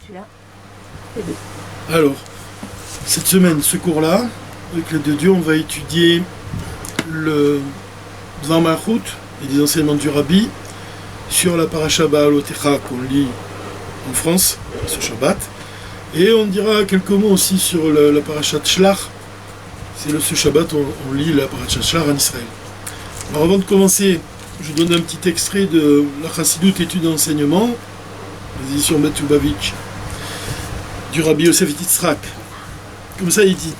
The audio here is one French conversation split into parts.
celui-là. Alors, cette semaine, ce cours-là, avec l'aide de Dieu, on va étudier le Dvar Malchut et des enseignements du Rabbi sur la paracha Ba'alotecha qu'on lit en France, ce Shabbat. Et on dira quelques mots aussi sur la paracha Shlach. C'est ce Shabbat, on lit la paracha Shlach en Israël. Alors avant de commencer, je donne un petit extrait de la Chassidoute étude d'enseignement, l'édition Bet Lubavitch, du Rabbi Yosef Yitzhak. Comme ça il dit: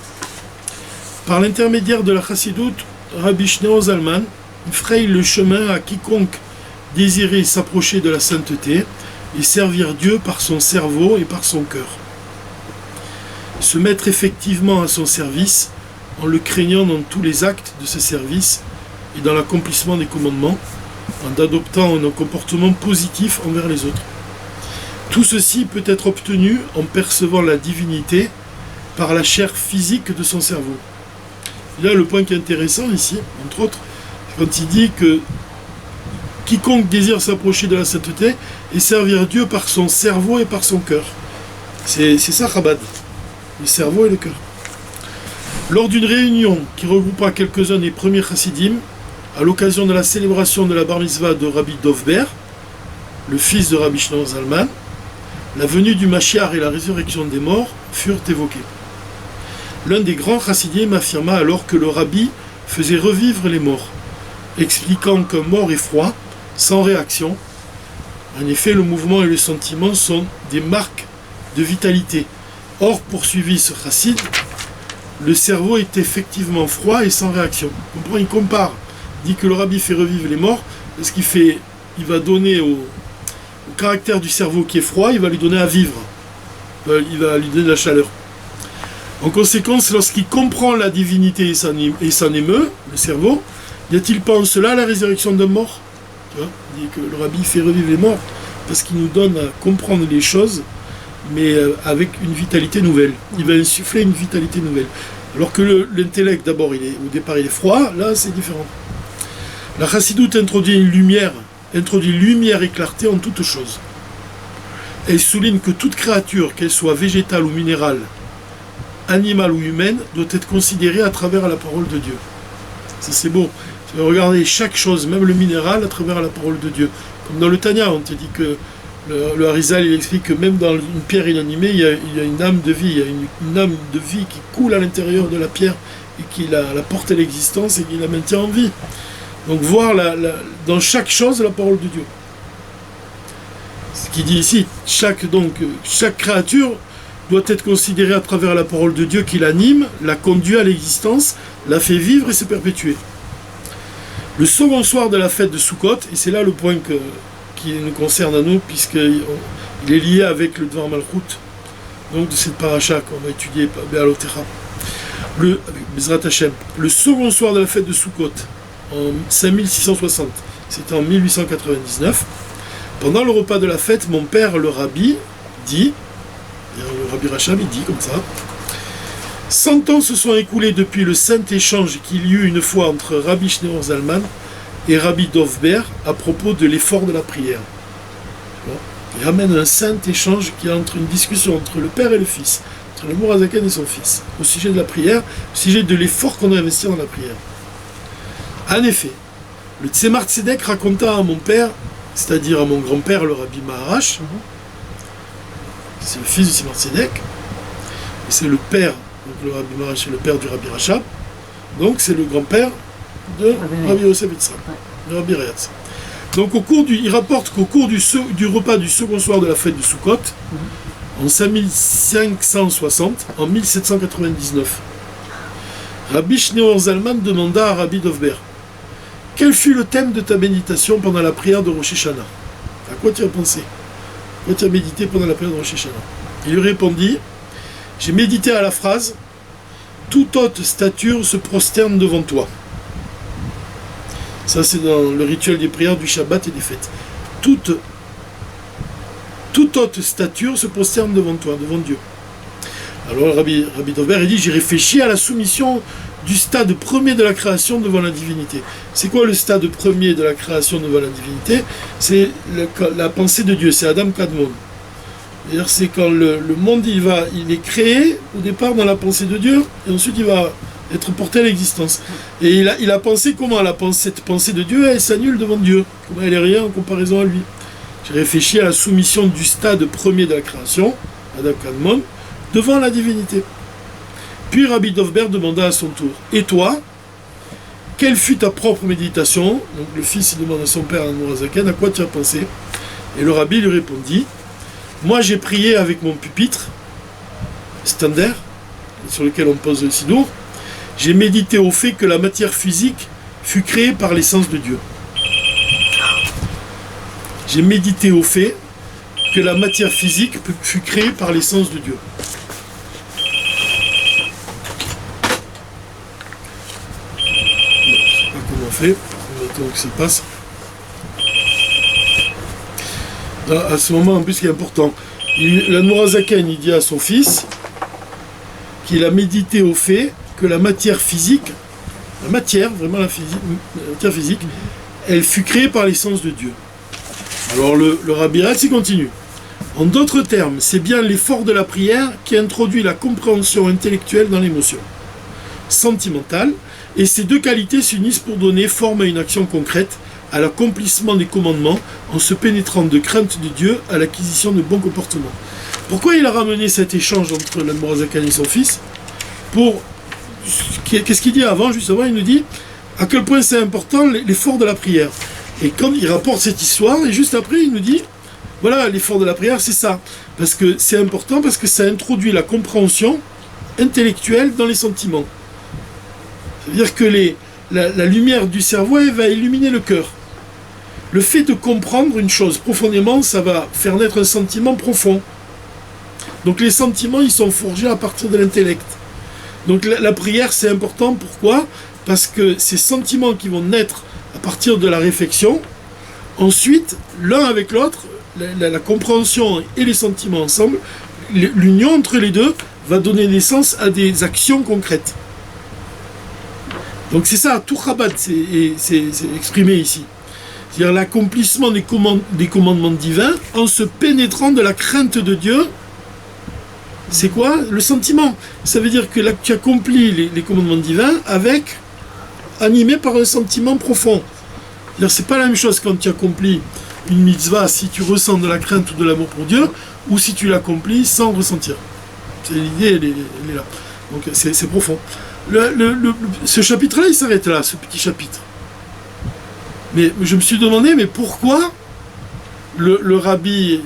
par l'intermédiaire de la Chassidoute, Rabbi Shneur Zalman fraye le chemin à quiconque désirait s'approcher de la sainteté et servir Dieu par son cerveau et par son cœur. Se mettre effectivement à son service en le craignant dans tous les actes de ce service et dans l'accomplissement des commandements, en adoptant un comportement positif envers les autres. Tout ceci peut être obtenu en percevant la divinité par la chair physique de son cerveau. Là, le point qui est intéressant ici, entre autres, c'est quand il dit que quiconque désire s'approcher de la sainteté et servir Dieu par son cerveau et par son cœur. C'est ça, Chabad. Le cerveau et le cœur. Lors d'une réunion qui regroupa quelques-uns des premiers chassidim, à l'occasion de la célébration de la bar mitzvah de Rabbi Dovber, le fils de Rabbi Shneur Zalman, la venue du Mashiach et la résurrection des morts furent évoquées. L'un des grands chassidim affirma alors que le Rabbi faisait revivre les morts, expliquant qu'un mort est froid, sans réaction. En effet, le mouvement et le sentiment sont des marques de vitalité. Or, poursuivit ce chassid, le cerveau est effectivement froid et sans réaction. Il compare, il dit que le Rabbi fait revivre les morts, parce il va donner au caractère du cerveau qui est froid, il va lui donner à vivre. Il va lui donner de la chaleur. En conséquence, lorsqu'il comprend la divinité et s'en émeut, le cerveau, y a-t-il pas en cela la résurrection d'un mort? Tu vois, il dit que le Rabbi fait revivre les morts parce qu'il nous donne à comprendre les choses, mais avec une vitalité nouvelle. Il va insuffler une vitalité nouvelle. Alors que l'intellect, d'abord, au départ, il est froid, là, c'est différent. La Chassidoute introduit lumière et clarté en toutes choses. Elle souligne que toute créature, qu'elle soit végétale ou minérale, animale ou humaine, doit être considérée à travers la parole de Dieu. Ça, c'est beau. Tu vas regarder chaque chose, même le minéral, à travers la parole de Dieu. Comme dans le Tanya, on te dit que le Harizal, il explique que même dans une pierre inanimée, il y a une âme de vie, il y a une âme de vie qui coule à l'intérieur de la pierre et qui la porte à l'existence et qui la maintient en vie. Donc voir dans chaque chose la parole de Dieu. Ce qu'il dit ici, chaque créature doit être considérée à travers la parole de Dieu qui l'anime, la conduit à l'existence, la fait vivre et se perpétuer. Le second soir de la fête de Sukkot, et c'est là le point qui nous concerne à nous, puisqu'il est lié avec le Dvar Malchut, donc de cette paracha qu'on va étudier, Ba'alotecha, avec Bezrat Hashem. Le second soir de la fête de Sukkot, en 5660, c'était en 1899, pendant le repas de la fête, mon père, le Rabbi, dit, le Rabbi Rachab, il dit comme ça: 100 ans se sont écoulés depuis le saint échange qu'il y eut une fois entre Rabbi Shneur Zalman et Rabbi Dovber à propos de l'effort de la prière. Il ramène un saint échange qui est entre une discussion entre le père et le fils, entre le Mourazaken et son fils, au sujet de la prière, au sujet de l'effort qu'on doit investir dans la prière. En effet, le Tzemar Tzedek raconta à mon père, c'est-à-dire à mon grand-père, le Rabbi Maharash, c'est le fils du Tzemar Tzedek, et c'est le père, donc le Rabbi Maharash c'est le père du Rabbi Rachab, donc c'est le grand-père de Rabbi Yosef Yitzhak, le Rabbi Rayatz. Donc il rapporte qu'au cours du repas du second soir de la fête de Sukkot, en 5560, en 1799, Rabbi Shneur Zalman demanda à Rabbi Dovber: quel fut le thème de ta méditation pendant la prière de Rosh Hashanah? À quoi tu as pensé? À quoi tu as médité pendant la prière de Rosh Hashanah? Il lui répondit: j'ai médité à la phrase « toute haute stature se prosterne devant toi ». Ça, c'est dans le rituel des prières du Shabbat et des fêtes. Toute haute stature se prosterne devant toi, devant Dieu. Alors Rabbi Dovber, il dit: j'ai réfléchi à la soumission du stade premier de la création devant la divinité. C'est quoi le stade premier de la création devant la divinité? C'est la pensée de Dieu, c'est Adam Kadmon. C'est-à-dire c'est quand le monde il est créé au départ dans la pensée de Dieu, et ensuite il va être porté à l'existence. Et il a pensé comment cette pensée de Dieu, elle s'annule devant Dieu. Comment elle est rien en comparaison à lui. J'ai réfléchi à la soumission du stade premier de la création, Adam Kadmon, devant la divinité. Puis Rabbi Dovber demanda à son tour, et toi, quelle fut ta propre méditation? Donc le fils demande à son père, Admorazaken, à quoi tu as pensé? Et le rabbi lui répondit, moi j'ai prié avec mon pupitre, standard, sur lequel on pose le sidour, j'ai médité au fait que la matière physique fut créée par l'essence de Dieu. J'ai médité au fait que la matière physique fut créée par l'essence de Dieu. Je ne sais pas comment on fait, maintenant que ça passe. À ce moment, en plus, ce qui est important, l'Admorazaken, il dit à son fils qu'il a médité au fait que la matière physique, la matière physique, elle fut créée par l'essence de Dieu. Alors le Rabbi Ratz, il continue. En d'autres termes, c'est bien l'effort de la prière qui introduit la compréhension intellectuelle dans l'émotion sentimentale, et ces deux qualités s'unissent pour donner forme à une action concrète, à l'accomplissement des commandements, en se pénétrant de crainte de Dieu à l'acquisition de bons comportements. Pourquoi il a ramené cet échange entre l'Admorazaken et son fils? Qu'est-ce qu'il dit avant? Juste avant, il nous dit à quel point c'est important l'effort de la prière. Et quand il rapporte cette histoire, et juste après, il nous dit voilà, l'effort de la prière, c'est ça. Parce que c'est important, parce que ça introduit la compréhension intellectuelle dans les sentiments. C'est-à-dire que la lumière du cerveau, elle va illuminer le cœur. Le fait de comprendre une chose profondément, ça va faire naître un sentiment profond. Donc les sentiments, ils sont forgés à partir de l'intellect. Donc la prière, c'est important. Pourquoi? Parce que ces sentiments qui vont naître à partir de la réflexion, ensuite, l'un avec l'autre, la compréhension et les sentiments ensemble, l'union entre les deux va donner naissance à des actions concrètes. Donc c'est ça, tout Chabad, c'est exprimé ici. C'est-à-dire l'accomplissement des commandements divins en se pénétrant de la crainte de Dieu. C'est quoi? Le sentiment. Ça veut dire que là, tu accomplis les commandements divins animé par un sentiment profond. C'est-à-dire c'est pas la même chose quand tu accomplis une mitzvah si tu ressens de la crainte ou de l'amour pour Dieu, ou si tu l'accomplis sans ressentir. L'idée, elle est là. Donc c'est profond. Ce chapitre-là, il s'arrête là, ce petit chapitre. Mais je me suis demandé, mais pourquoi le rabbi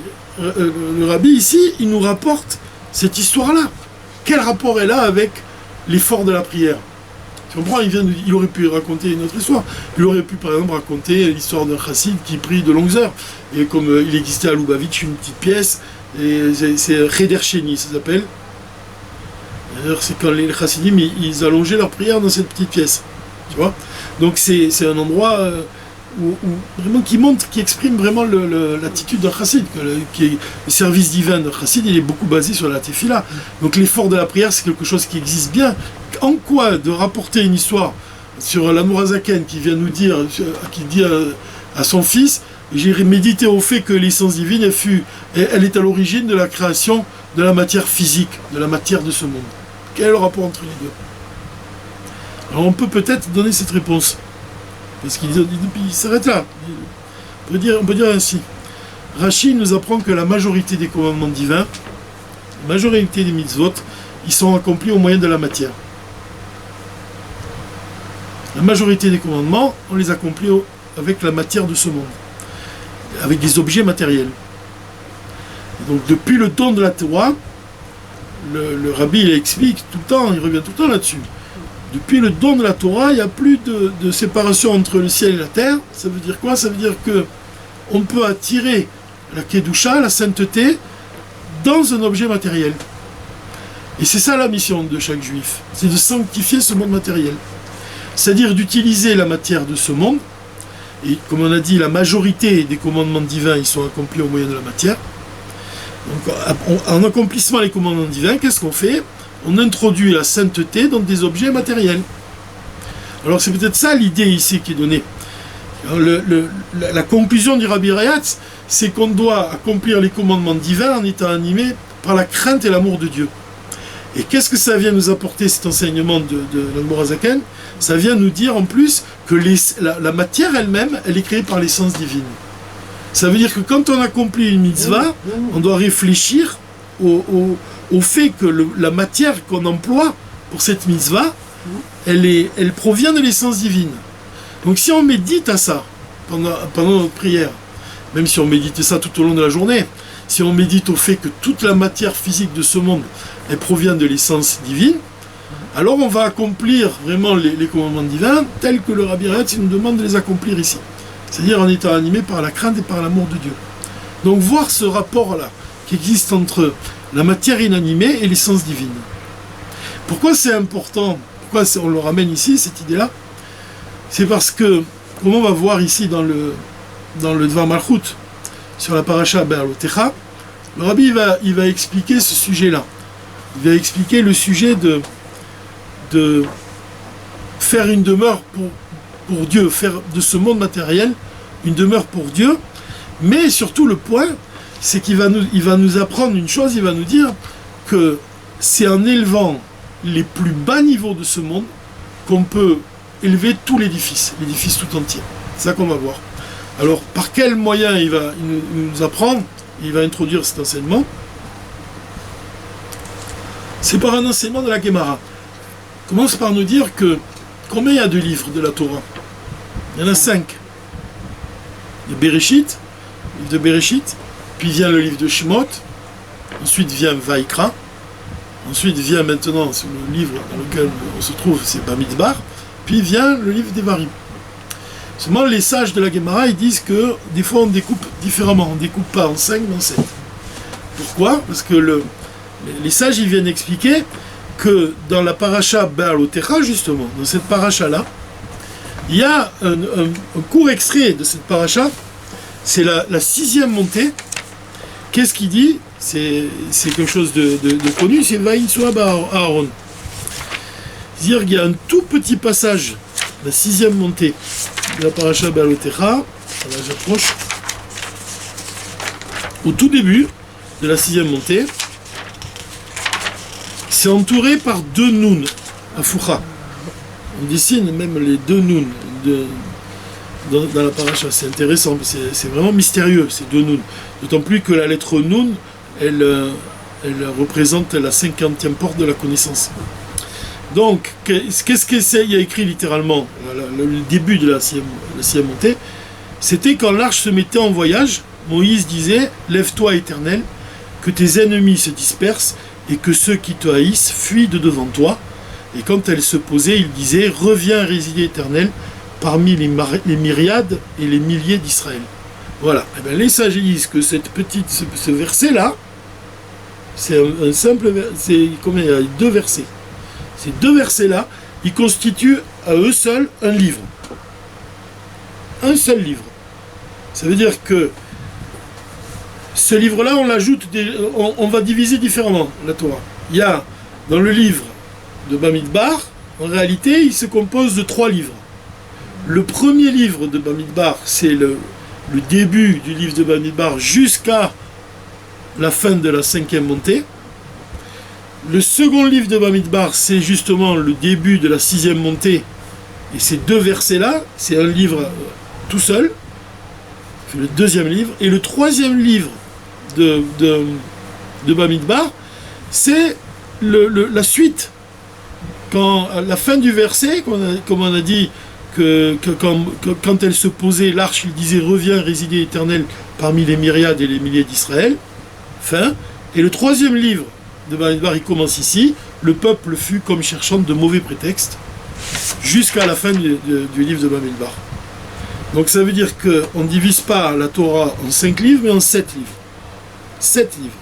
ici, il nous rapporte cette histoire-là? Quel rapport elle a avec l'effort de la prière? Tu comprends, il aurait pu raconter une autre histoire. Il aurait pu, par exemple, raconter l'histoire d'un chassid qui prie de longues heures. Et comme il existait à Lubavitch une petite pièce, et c'est Cheder Sheni, ça s'appelle. D'ailleurs, c'est quand les chassidim, ils allongeaient leur prière dans cette petite pièce. Tu vois? Donc c'est un endroit vraiment qui exprime vraiment l'attitude d'un chassid. Le service divin d'un chassid, il est beaucoup basé sur la tefila. Donc l'effort de la prière, c'est quelque chose qui existe bien. En quoi de rapporter une histoire sur l'Admorazaken qui vient nous dire, qui dit à son fils, j'ai médité au fait que l'essence divine, elle est à l'origine de la création de la matière physique, de la matière de ce monde. Quel est le rapport entre les deux? Alors on peut peut-être donner cette réponse. Parce qu'il s'arrête là. On peut dire ainsi. Rashi nous apprend que la majorité des commandements divins, la majorité des mitzvot, ils sont accomplis au moyen de la matière. La majorité des commandements, on les accomplit avec la matière de ce monde, avec des objets matériels. Et donc depuis le don de la Torah, le rabbi il explique tout le temps, il revient tout le temps là-dessus. Depuis le don de la Torah, il n'y a plus de séparation entre le ciel et la terre. Ça veut dire quoi? Ça veut dire que on peut attirer la Kedusha, la sainteté, dans un objet matériel. Et c'est ça la mission de chaque juif, c'est de sanctifier ce monde matériel. C'est-à-dire d'utiliser la matière de ce monde, et comme on a dit, la majorité des commandements divins, ils sont accomplis au moyen de la matière. Donc, en accomplissant les commandements divins, qu'est-ce qu'on fait? On introduit la sainteté dans des objets matériels. Alors c'est peut-être ça l'idée ici qui est donnée. La conclusion du Rabbi Rayatz, c'est qu'on doit accomplir les commandements divins en étant animé par la crainte et l'amour de Dieu. Et qu'est-ce que ça vient nous apporter, cet enseignement de l'Admor HaZaken? Ça vient nous dire en plus que la matière elle-même, elle est créée par l'essence divine. Ça veut dire que quand on accomplit une mitzvah, on doit réfléchir au fait que la matière qu'on emploie pour cette mitzvah, elle provient de l'essence divine. Donc si on médite à ça pendant notre prière, même si on médite ça tout au long de la journée, si on médite au fait que toute la matière physique de ce monde, elle provient de l'essence divine, alors on va accomplir vraiment les commandements divins tels que le Rabbi Rayatz nous demande de les accomplir ici. C'est-à-dire en étant animé par la crainte et par l'amour de Dieu. Donc voir ce rapport-là qui existe entre la matière inanimée et l'essence divine. Pourquoi c'est important? Pourquoi on le ramène ici, cette idée-là? C'est parce que, comme on va voir ici dans le Dvar Malchut, sur la paracha Be'alotecha, le Rabbi il va expliquer ce sujet-là. Il va expliquer le sujet de faire une demeure pour Dieu, faire de ce monde matériel une demeure pour Dieu, mais surtout le point, c'est qu'il va nous apprendre une chose, il va nous dire que c'est en élevant les plus bas niveaux de ce monde qu'on peut élever tout l'édifice tout entier. C'est ça qu'on va voir. Alors, par quel moyen il nous apprendre, il va introduire cet enseignement? C'est par un enseignement de la Gemara. Il commence par nous dire que combien il y a de livres de la Torah? Il y en a 5. Il y a Bereshit, le livre de Bereshit, puis vient le livre de Shemot, ensuite vient Vaikra, ensuite vient maintenant le livre dans lequel on se trouve, c'est Bamidbar, puis vient le livre des Devarim. Seulement les sages de la Gemara, ils disent que des fois on découpe différemment, on ne découpe pas en 5 mais en 7. Pourquoi? Parce que les sages ils viennent expliquer que dans la paracha Be'alotecha, justement, dans cette paracha-là, il y a un court extrait de cette paracha, c'est la 6e montée. Qu'est-ce qu'il dit? C'est quelque chose de connu, c'est Vaïnsoa Aaron. C'est-à-dire qu'il y a un tout petit passage, la 6e montée de la paracha Be'alotecha, là j'approche, au tout début de la 6e montée, c'est entouré par 2 nouns, à Foucha. On dessine même les 2 nouns dans la paracha. C'est intéressant, c'est vraiment mystérieux, ces 2 nouns. D'autant plus que la lettre noun, elle représente la 50e porte de la connaissance. Donc, qu'est-ce qu'il y a écrit littéralement, le début de la 6e montée? C'était quand l'arche se mettait en voyage, Moïse disait « Lève-toi, Éternel, que tes ennemis se dispersent, et que ceux qui te haïssent fuient de devant toi. » Et quand elle se posait, il disait « Reviens résider, Éternel, parmi les myriades et les milliers d'Israël. » Voilà. Et bien, les sages disent que ce verset-là, c'est un simple verset. Combien il y a 2 versets. Ces 2 versets-là, ils constituent à eux seuls un livre. Un seul livre. Ça veut dire que ce livre-là, on va diviser différemment la Torah. Il y a dans le livre de Bamidbar, en réalité, il se compose de 3 livres. Le premier livre de Bamidbar, c'est le début du livre de Bamidbar jusqu'à la fin de la 5e montée. Le second livre de Bamidbar, c'est justement le début de la 6e montée. Et ces 2 versets-là, c'est un livre tout seul. C'est le 2e livre. Et le 3e livre de Bamidbar, c'est la suite. Quand, à la fin du verset, comme on a dit, quand elle se posait, l'arche, il disait « Reviens résider, Éternel, parmi les myriades et les milliers d'Israël ». Fin. Et le 3e livre de Bamidbar, il commence ici. Le peuple fut comme cherchant de mauvais prétextes jusqu'à la fin du livre de Bamidbar. Donc ça veut dire qu'on ne divise pas la Torah en 5 livres, mais en 7 livres. 7 livres.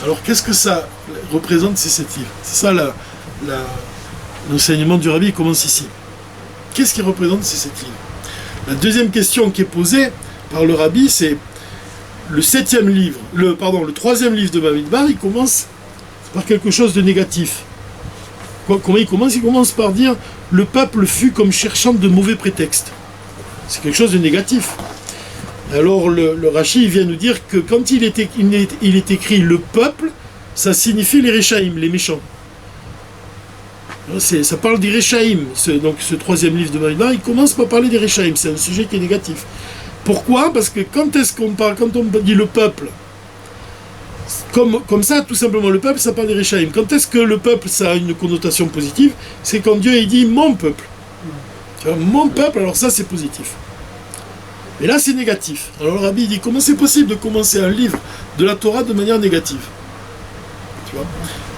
Alors qu'est-ce que ça représente, ces 7 livres? C'est ça l'enseignement du Rabbi commence ici. Qu'est-ce qui représente ces 7 livres? La deuxième question qui est posée par le Rabbi, c'est le 7e livre, le 3e livre de Bamidbar, il commence par quelque chose de négatif. Comment il commence? Il commence par dire « Le peuple fut comme cherchant de mauvais prétextes ». C'est quelque chose de négatif. Alors le Rashi il vient nous dire que quand il est écrit le peuple, ça signifie les Réchaïm, les méchants. Ça parle des Réchaïm. Donc ce troisième livre de Bamidbar, il commence par parler des Réchaïm. C'est un sujet qui est négatif. Pourquoi? Parce que quand on dit le peuple, comme ça, tout simplement, le peuple, ça parle des Réchaïm. Quand est-ce que le peuple, ça a une connotation positive? C'est quand Dieu il dit mon peuple. Tu vois, mon peuple, alors ça c'est positif. Et là, c'est négatif. Alors le Rabbi dit, comment c'est possible de commencer un livre de la Torah de manière négative? Tu vois?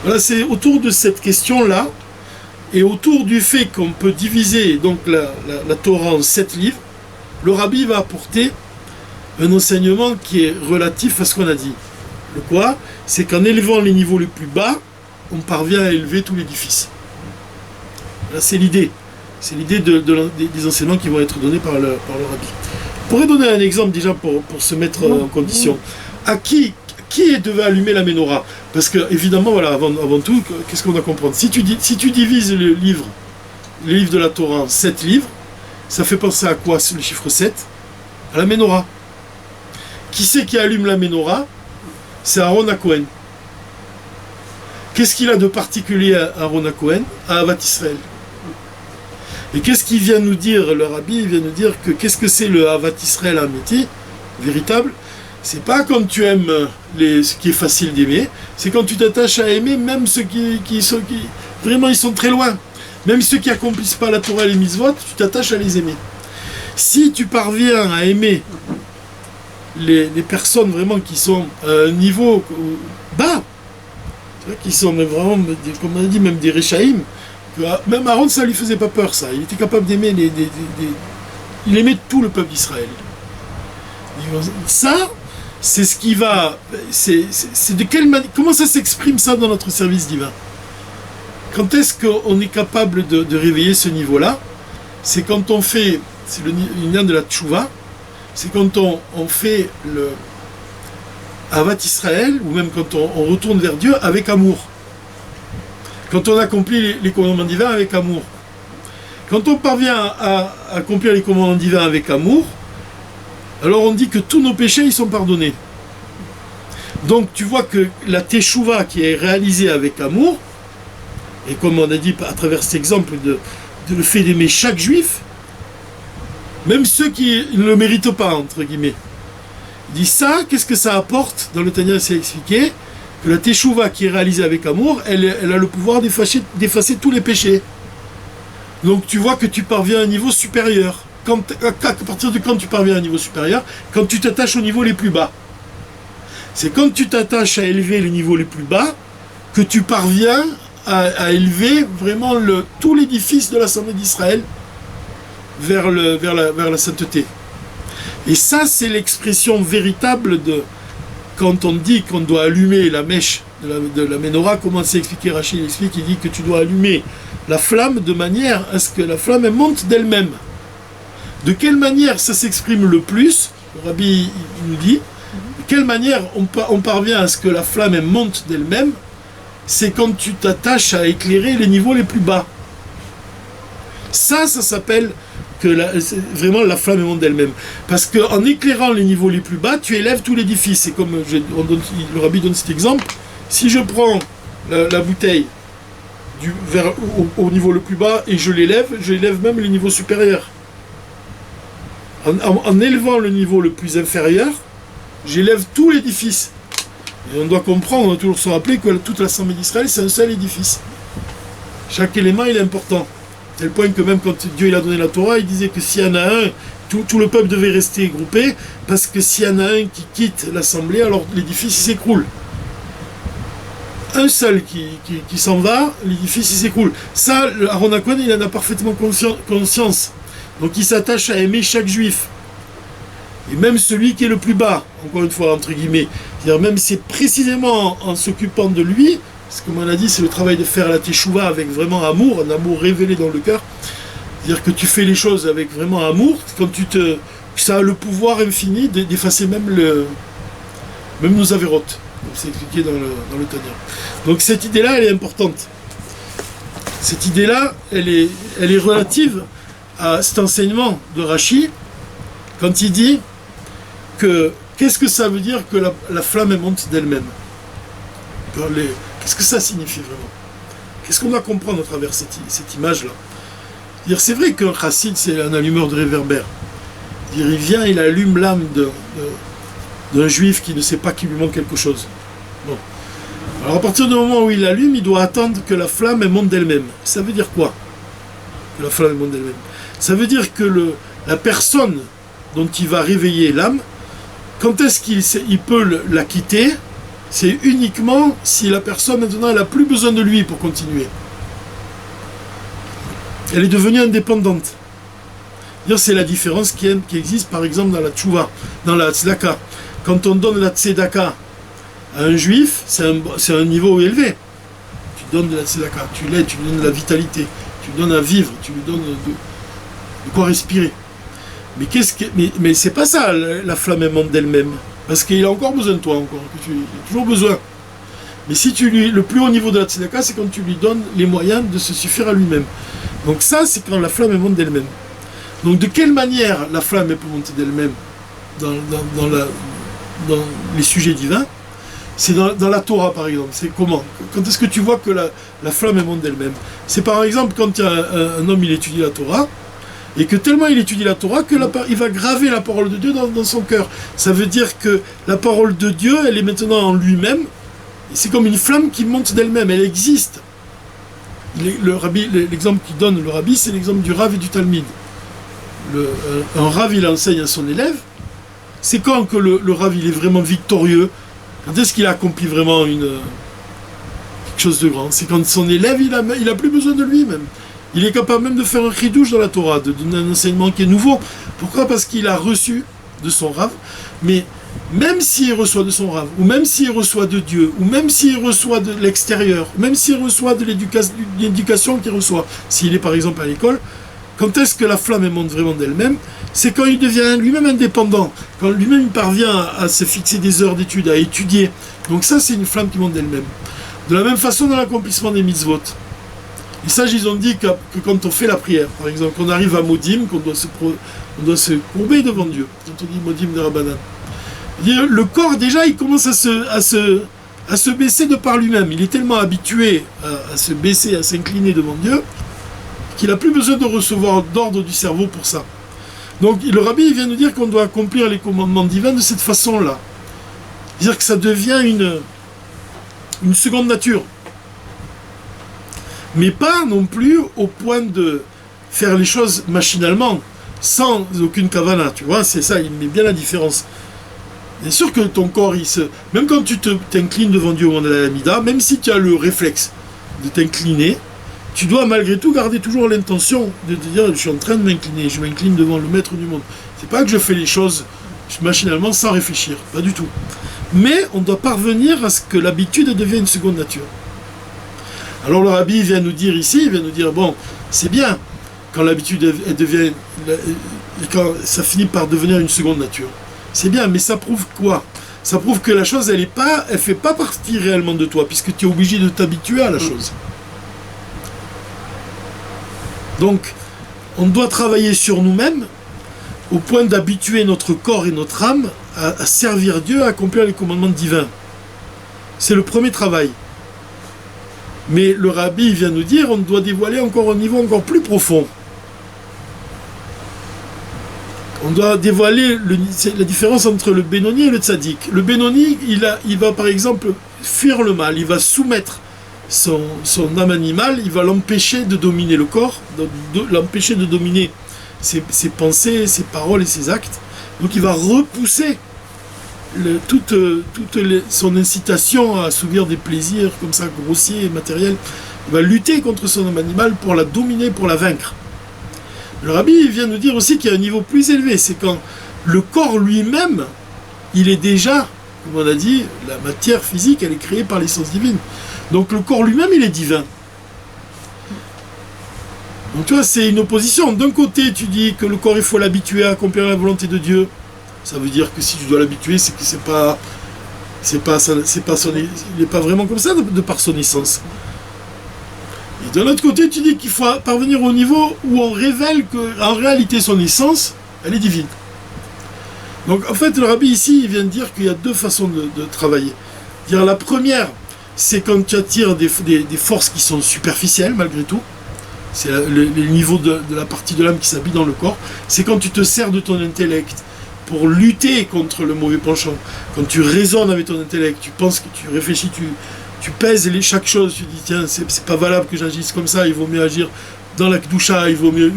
Voilà, c'est autour de cette question-là, et autour du fait qu'on peut diviser donc la Torah en 7 livres, le Rabbi va apporter un enseignement qui est relatif à ce qu'on a dit. Le quoi? C'est qu'en élevant les niveaux les plus bas, on parvient à élever tout l'édifice. Là, c'est l'idée. C'est l'idée des enseignements qui vont être donnés par le Rabbi. Je pourrais donner un exemple déjà pour se mettre en condition. À qui devait allumer la menorah? Parce que, évidemment, voilà, avant tout, qu'est-ce qu'on doit comprendre? Si tu divises le livre de la Torah en 7 livres, ça fait penser à quoi, le chiffre 7? À la menorah. Qui c'est qui allume la menorah? C'est Aaron HaKohen. Qu'est-ce qu'il a de particulier à Aaron HaKohen? À Ahavat Israël. Et qu'est-ce qu'il vient nous dire, le Rabbi? Il vient nous dire que qu'est-ce que c'est le Ahavat Israël Amiti, véritable? C'est pas quand tu aimes ce qui est facile d'aimer, c'est quand tu t'attaches à aimer même ceux qui vraiment ils sont très loin. Même ceux qui accomplissent pas la Torah et les mitzvot, tu t'attaches à les aimer. Si tu parviens à aimer les personnes vraiment qui sont à un niveau bas, qui sont vraiment, comme on a dit, même des Réchaïm, même Aaron, ça lui faisait pas peur, ça. Il était capable d'aimer il aimait tout le peuple d'Israël. Ça, c'est ce qui va... C'est de quelle manière... Comment ça s'exprime ça dans notre service divin? Quand est-ce qu'on est capable de réveiller ce niveau-là? C'est quand on fait... C'est le lien de la tchouva. C'est quand on fait le Ahavat Israël, ou même quand on retourne vers Dieu avec amour. Quand on accomplit les commandements divins avec amour. Quand on parvient à accomplir les commandements divins avec amour, alors on dit que tous nos péchés ils sont pardonnés. Donc tu vois que la teshuva qui est réalisée avec amour, et comme on a dit à travers cet exemple de le fait d'aimer chaque juif, même ceux qui ne le méritent pas, entre guillemets, il dit ça, qu'est-ce que ça apporte? Dans le Tanya, c'est expliqué que la teshuva qui est réalisée avec amour, elle a le pouvoir d'effacer tous les péchés. Donc tu vois que tu parviens à un niveau supérieur. À partir de quand tu parviens à un niveau supérieur? Quand tu t'attaches aux niveaux les plus bas. C'est quand tu t'attaches à élever les niveaux les plus bas que tu parviens à élever vraiment tout l'édifice de l'Assemblée d'Israël vers la sainteté. Et ça, c'est l'expression véritable de quand on dit qu'on doit allumer la mèche de la menorah. Comment c'est expliqué? Rachid explique, il dit que tu dois allumer la flamme de manière à ce que la flamme elle monte d'elle-même. De quelle manière ça s'exprime le plus? Le Rabbi il nous dit, de quelle manière on parvient à ce que la flamme elle monte d'elle-même? C'est quand tu t'attaches à éclairer les niveaux les plus bas. Ça s'appelle que vraiment la flamme monte d'elle-même. Parce qu'en éclairant les niveaux les plus bas, tu élèves tout l'édifice. C'est comme le Rabbi donne cet exemple. Si je prends la bouteille au niveau le plus bas et je l'élève même les niveaux supérieurs. En élevant le niveau le plus inférieur, j'élève tout l'édifice. Et on doit comprendre, on doit toujours se rappeler que toute l'Assemblée d'Israël, c'est un seul édifice. Chaque élément, il est important. À tel point que même quand Dieu il a donné la Torah, il disait que s'il y en a un, tout le peuple devait rester groupé, parce que s'il y en a un qui quitte l'Assemblée, alors l'édifice s'écroule. Un seul qui s'en va, l'édifice s'écroule. Ça, Aaron HaKohen, il en a parfaitement conscience. Donc il s'attache à aimer chaque juif. Et même celui qui est le plus bas, encore une fois, entre guillemets. C'est-à-dire même c'est précisément en s'occupant de lui, parce que comme on a dit, c'est le travail de faire la teshuva avec vraiment amour, un amour révélé dans le cœur. C'est-à-dire que tu fais les choses avec vraiment amour, quand ça a le pouvoir infini d'effacer même nos avérotes. Comme c'est expliqué dans le Tanya. Donc cette idée-là, elle est importante. Cette idée-là, elle est relative à cet enseignement de Rashi, quand il dit que qu'est-ce que ça veut dire que la flamme monte d'elle-même? Qu'est-ce que ça signifie vraiment? Qu'est-ce qu'on doit comprendre à travers cette image-là? C'est vrai qu'un chassid, c'est un allumeur de réverbère. Il vient, il allume l'âme d'un juif qui ne sait pas qu'il lui manque quelque chose. Bon. Alors à partir du moment où il l'allume, il doit attendre que la flamme monte d'elle-même. Ça veut dire quoi? Que la flamme monte d'elle-même. Ça veut dire que la personne dont il va réveiller l'âme, quand est-ce qu'il peut la quitter? C'est uniquement si la personne maintenant n'a plus besoin de lui pour continuer. Elle est devenue indépendante. C'est la différence qui existe par exemple dans la tchouva, dans la tzedaka. Quand on donne la tzedaka à un juif, c'est un niveau élevé. Tu donnes de la tzedaka, tu l'aides, tu lui donnes de la vitalité, tu lui donnes à vivre, tu lui donnes de quoi respirer. Mais c'est pas ça, la flamme monte d'elle-même. Parce qu'il a encore besoin de toi, il a toujours besoin. Mais si le plus haut niveau de la tzedaka, c'est quand tu lui donnes les moyens de se suffire à lui-même. Donc ça, c'est quand la flamme monte d'elle-même. Donc de quelle manière la flamme peut monter d'elle-même dans les sujets divins? C'est dans la Torah, par exemple. C'est comment? Quand est-ce que tu vois que la flamme monte d'elle-même? C'est par exemple quand il y a un homme, il étudie la Torah, et que tellement il étudie la Torah il va graver la parole de Dieu dans son cœur. Ça veut dire que la parole de Dieu, elle est maintenant en lui-même. C'est comme une flamme qui monte d'elle-même, elle existe. L'exemple qu'il donne le rabbi, c'est l'exemple du Rav et du Talmud. Un Rav, il enseigne à son élève. C'est quand que le Rav, il est vraiment victorieux? Quand est-ce qu'il accomplit vraiment quelque chose de grand? C'est quand son élève, il a plus besoin de lui-même. Il est capable même de faire un chidouche dans la Torah, de donner un enseignement qui est nouveau. Pourquoi? Parce qu'il a reçu de son Rav. Mais même s'il reçoit de son Rav, ou même s'il reçoit de Dieu, ou même s'il reçoit de l'extérieur, même s'il reçoit de l'éducation qu'il reçoit, s'il est par exemple à l'école, quand est-ce que la flamme monte vraiment d'elle-même? C'est quand il devient lui-même indépendant, quand lui-même il parvient à se fixer des heures d'études, à étudier. Donc ça, c'est une flamme qui monte d'elle-même. De la même façon, dans l'accomplissement des mitzvot. Et ça, ils ont dit que quand on fait la prière, par exemple, qu'on arrive à Modim, qu'on doit se courber devant Dieu, quand on dit Modim de Rabbanan. Le corps, déjà, il commence à se baisser de par lui-même. Il est tellement habitué à se baisser, à s'incliner devant Dieu, qu'il n'a plus besoin de recevoir d'ordre du cerveau pour ça. Donc le rabbi il vient nous dire qu'on doit accomplir les commandements divins de cette façon-là. C'est-à-dire que ça devient une seconde nature. Mais pas non plus au point de faire les choses machinalement, sans aucune kavana, tu vois, c'est ça, il met bien la différence. Bien sûr que ton corps, même quand tu t'inclines devant Dieu au moment de la Hamida, même si tu as le réflexe de t'incliner, tu dois malgré tout garder toujours l'intention de te dire je suis en train de m'incliner, je m'incline devant le maître du monde. C'est pas que je fais les choses machinalement sans réfléchir, pas du tout. Mais on doit parvenir à ce que l'habitude devienne une seconde nature. Alors le rabbi vient nous dire ici, il vient nous dire bon, c'est bien quand l'habitude elle devient, quand ça finit par devenir une seconde nature. C'est bien, mais ça prouve quoi? Ça prouve que la chose elle fait pas partie réellement de toi, puisque tu es obligé de t'habituer à la chose. Donc, on doit travailler sur nous-mêmes au point d'habituer notre corps et notre âme à servir Dieu, à accomplir les commandements divins. C'est le premier travail. Mais le rabbi vient nous dire on doit dévoiler encore un niveau encore plus profond. On doit dévoiler la différence entre le Benoni et le Tzadik. Le Benoni, il va par exemple fuir le mal, il va soumettre son âme animale, il va l'empêcher de dominer le corps, l'empêcher de dominer ses pensées, ses paroles et ses actes. Donc il va repousser toute son incitation à assouvir des plaisirs comme ça grossiers et matériels. Il va lutter contre son âme animale pour la dominer, pour la vaincre. Le rabbi vient nous dire aussi qu'il y a un niveau plus élevé, c'est quand le corps lui-même, il est déjà, comme on a dit, la matière physique, elle est créée par l'essence divine. Donc le corps lui-même, il est divin. Donc tu vois, c'est une opposition. D'un côté, tu dis que le corps, il faut l'habituer à accomplir la volonté de Dieu. Ça veut dire que si tu dois l'habituer, c'est que il n'est pas vraiment comme ça de par son essence. Et de l'autre côté, tu dis qu'il faut parvenir au niveau où on révèle qu'en réalité, son essence, elle est divine. Donc en fait, le rabbi ici, il vient de dire qu'il y a deux façons de travailler. Dire la première, c'est quand tu attires des forces qui sont superficielles malgré tout. C'est le niveau de la partie de l'âme qui s'habille dans le corps. C'est quand tu te sers de ton intellect pour lutter contre le mauvais penchant. Quand tu raisonnes avec ton intellect, tu penses, que tu réfléchis, tu pèses chaque chose, tu dis tiens, c'est pas valable que j'agisse comme ça, il vaut mieux agir dans la Kedusha, il vaut mieux...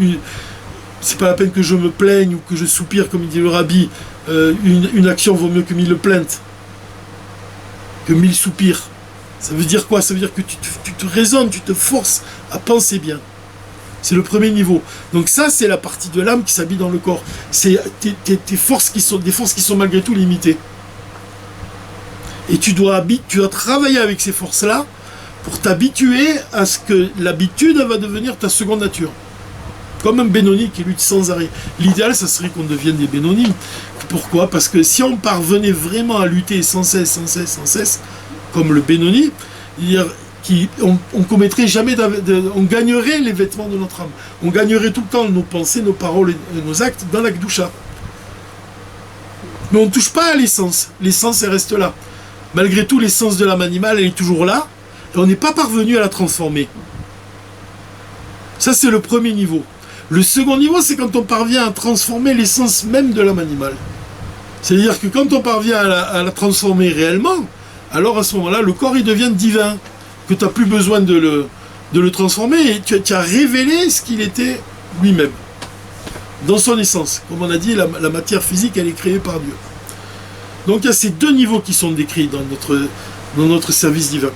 C'est pas la peine que je me plaigne ou que je soupire, comme il dit le rabbi. Une action vaut mieux que 1000 plaintes, que 1000 soupirs. Ça veut dire quoi? Ça veut dire que tu te raisonnes, tu te forces à penser bien. C'est le premier niveau. Donc ça, c'est la partie de l'âme qui s'habille dans le corps. C'est tes forces qui sont, des forces qui sont malgré tout limitées. Et tu dois travailler avec ces forces-là pour t'habituer à ce que l'habitude va devenir ta seconde nature. Comme un Benoni qui lutte sans arrêt. L'idéal, ça serait qu'on devienne des Bénonim. Pourquoi? Parce que si on parvenait vraiment à lutter sans cesse, comme le Benoni, on commettrait jamais, on gagnerait les vêtements de notre âme. On gagnerait tout le temps nos pensées, nos paroles et nos actes dans la Kedusha. Mais on ne touche pas à l'essence. L'essence, elle reste là. Malgré tout, l'essence de l'âme animale, elle est toujours là. Et on n'est pas parvenu à la transformer. Ça, c'est le premier niveau. Le second niveau, c'est quand on parvient à transformer l'essence même de l'âme animale. C'est-à-dire que quand on parvient à la transformer réellement, alors à ce moment-là, le corps, il devient divin. Que tu n'as plus besoin de le transformer, et tu as révélé ce qu'il était lui-même. Dans son essence. Comme on a dit, la matière physique, elle est créée par Dieu. Donc il y a ces deux niveaux qui sont décrits dans notre service divin.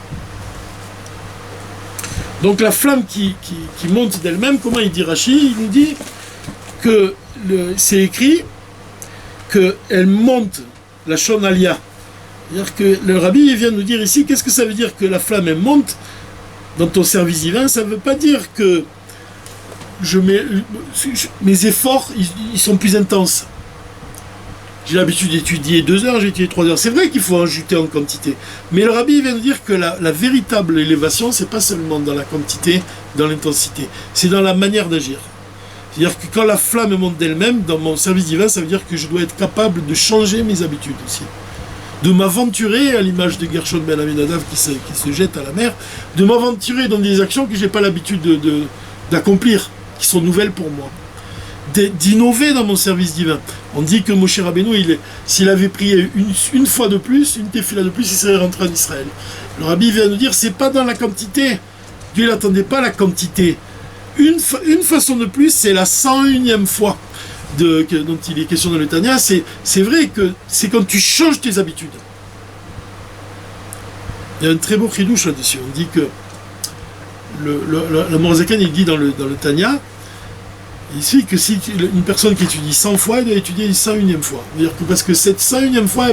Donc la flamme qui monte d'elle-même, comment il dit Rashi? Il nous dit que c'est écrit qu'elle monte, la Shonalia. C'est-à-dire que le rabbi vient nous dire ici, qu'est-ce que ça veut dire que la flamme elle monte dans ton service divin? Ça ne veut pas dire que mes efforts ils sont plus intenses. J'ai l'habitude d'étudier 2 heures, j'ai étudié 3 heures. C'est vrai qu'il faut ajouter en quantité. Mais le rabbi vient de dire que la véritable élévation, c'est pas seulement dans la quantité, dans l'intensité. C'est dans la manière d'agir. C'est-à-dire que quand la flamme monte d'elle-même, dans mon service divin, ça veut dire que je dois être capable de changer mes habitudes aussi. De m'aventurer, à l'image de Gershon Ben Aminadav qui se jette à la mer, de m'aventurer dans des actions que je n'ai pas l'habitude d'accomplir, qui sont nouvelles pour moi. D'innover dans mon service divin. On dit que Moshe Rabbeinu, s'il avait prié une fois de plus, une tefila de plus, il serait rentré en Israël. Le rabbi vient nous dire, c'est pas dans la quantité. Dieu n'attendait pas la quantité. Une façon de plus, c'est la 101e fois dont il est question dans le Tanya. C'est vrai que c'est quand tu changes tes habitudes. Il y a un très beau chidouche là-dessus. On dit que le Morazakan, il dit dans le Tanya, il suffit que si une personne qui étudie 100 fois, elle doit étudier une 101e fois. C'est-à-dire que parce que cette 101e fois,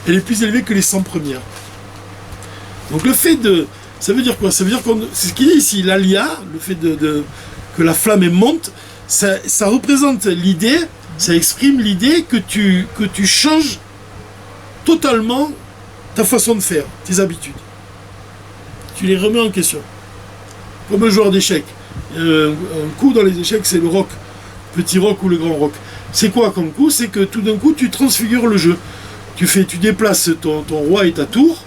elle est plus élevée que les 100 premières. Donc le fait de... Ça veut dire quoi? Ça veut dire c'est ce qu'il dit ici, l'alia, le fait que la flamme monte, ça représente l'idée, ça exprime l'idée que tu changes totalement ta façon de faire, tes habitudes. Tu les remets en question. Comme un joueur d'échecs. Un coup dans les échecs, c'est le roc, petit roc ou le grand roc. C'est quoi comme coup? C'est que tout d'un coup, tu transfigures le jeu. Tu déplaces ton roi et ta tour,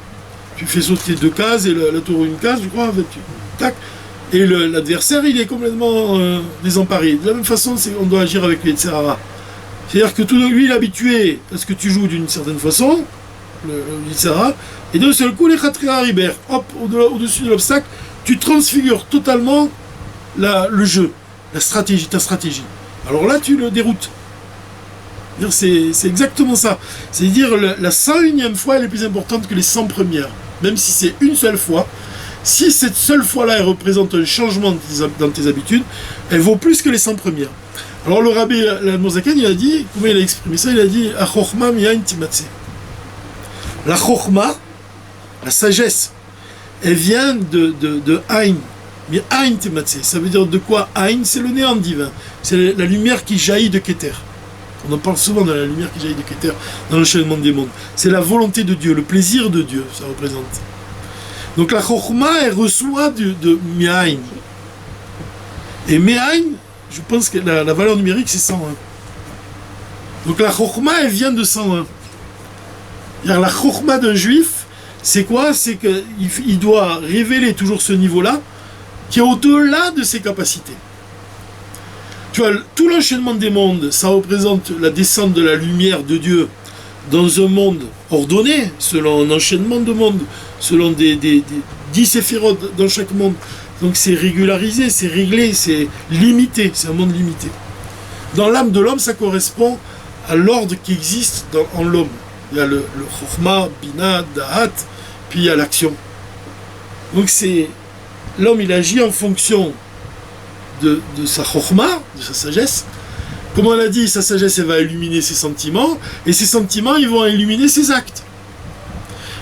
tu fais sauter 2 cases et la tour une case, je crois, tac, et l'adversaire, il est complètement désemparé. De la même façon, on doit agir avec les Tserara. C'est-à-dire que lui, il est habitué à ce que tu joues d'une certaine façon, le Tserara, et d'un seul coup, les Khatria Ribert, hop, au-dessus de l'obstacle, tu transfigures totalement le jeu, ta stratégie. Alors là, tu le déroutes. C'est exactement ça. C'est-à-dire, la 101e fois, elle est plus importante que les 100 premières. Même si c'est une seule fois, si cette seule fois-là, elle représente un changement dans tes habitudes, elle vaut plus que les 100 premières. Alors le rabbi Mozaken, il a dit, comment il a exprimé ça? Il a dit, « Achorma miyain timatse ». La chorma, la sagesse, elle vient de Aïn. Mais Aïn timatse, ça veut dire de quoi? Aïn, c'est le néant divin. C'est la lumière qui jaillit de Keter. On en parle souvent de la lumière qui jaillit de Keter dans l'enchaînement des mondes. C'est la volonté de Dieu, le plaisir de Dieu, ça représente. Donc la Chokhma, elle reçoit de Mi'aïn. Et Mi'aïn, je pense que la valeur numérique, c'est 101. Donc la chokhma, elle vient de 101. La chokhma d'un juif, c'est quoi? C'est qu'il doit révéler toujours ce niveau-là, qui est au-delà de ses capacités. Tu vois, tout l'enchaînement des mondes, ça représente la descente de la lumière de Dieu dans un monde ordonné, selon un enchaînement de mondes, selon des 10 séphirotes dans chaque monde. Donc c'est régularisé, c'est réglé, c'est limité, c'est un monde limité. Dans l'âme de l'homme, ça correspond à l'ordre qui existe en l'homme. Il y a le chokhma, bina, da'at, puis il y a l'action. Donc l'homme, il agit en fonction de sa chokhma, de sa sagesse. Comme on l'a dit, sa sagesse, elle va illuminer ses sentiments, et ses sentiments, ils vont illuminer ses actes.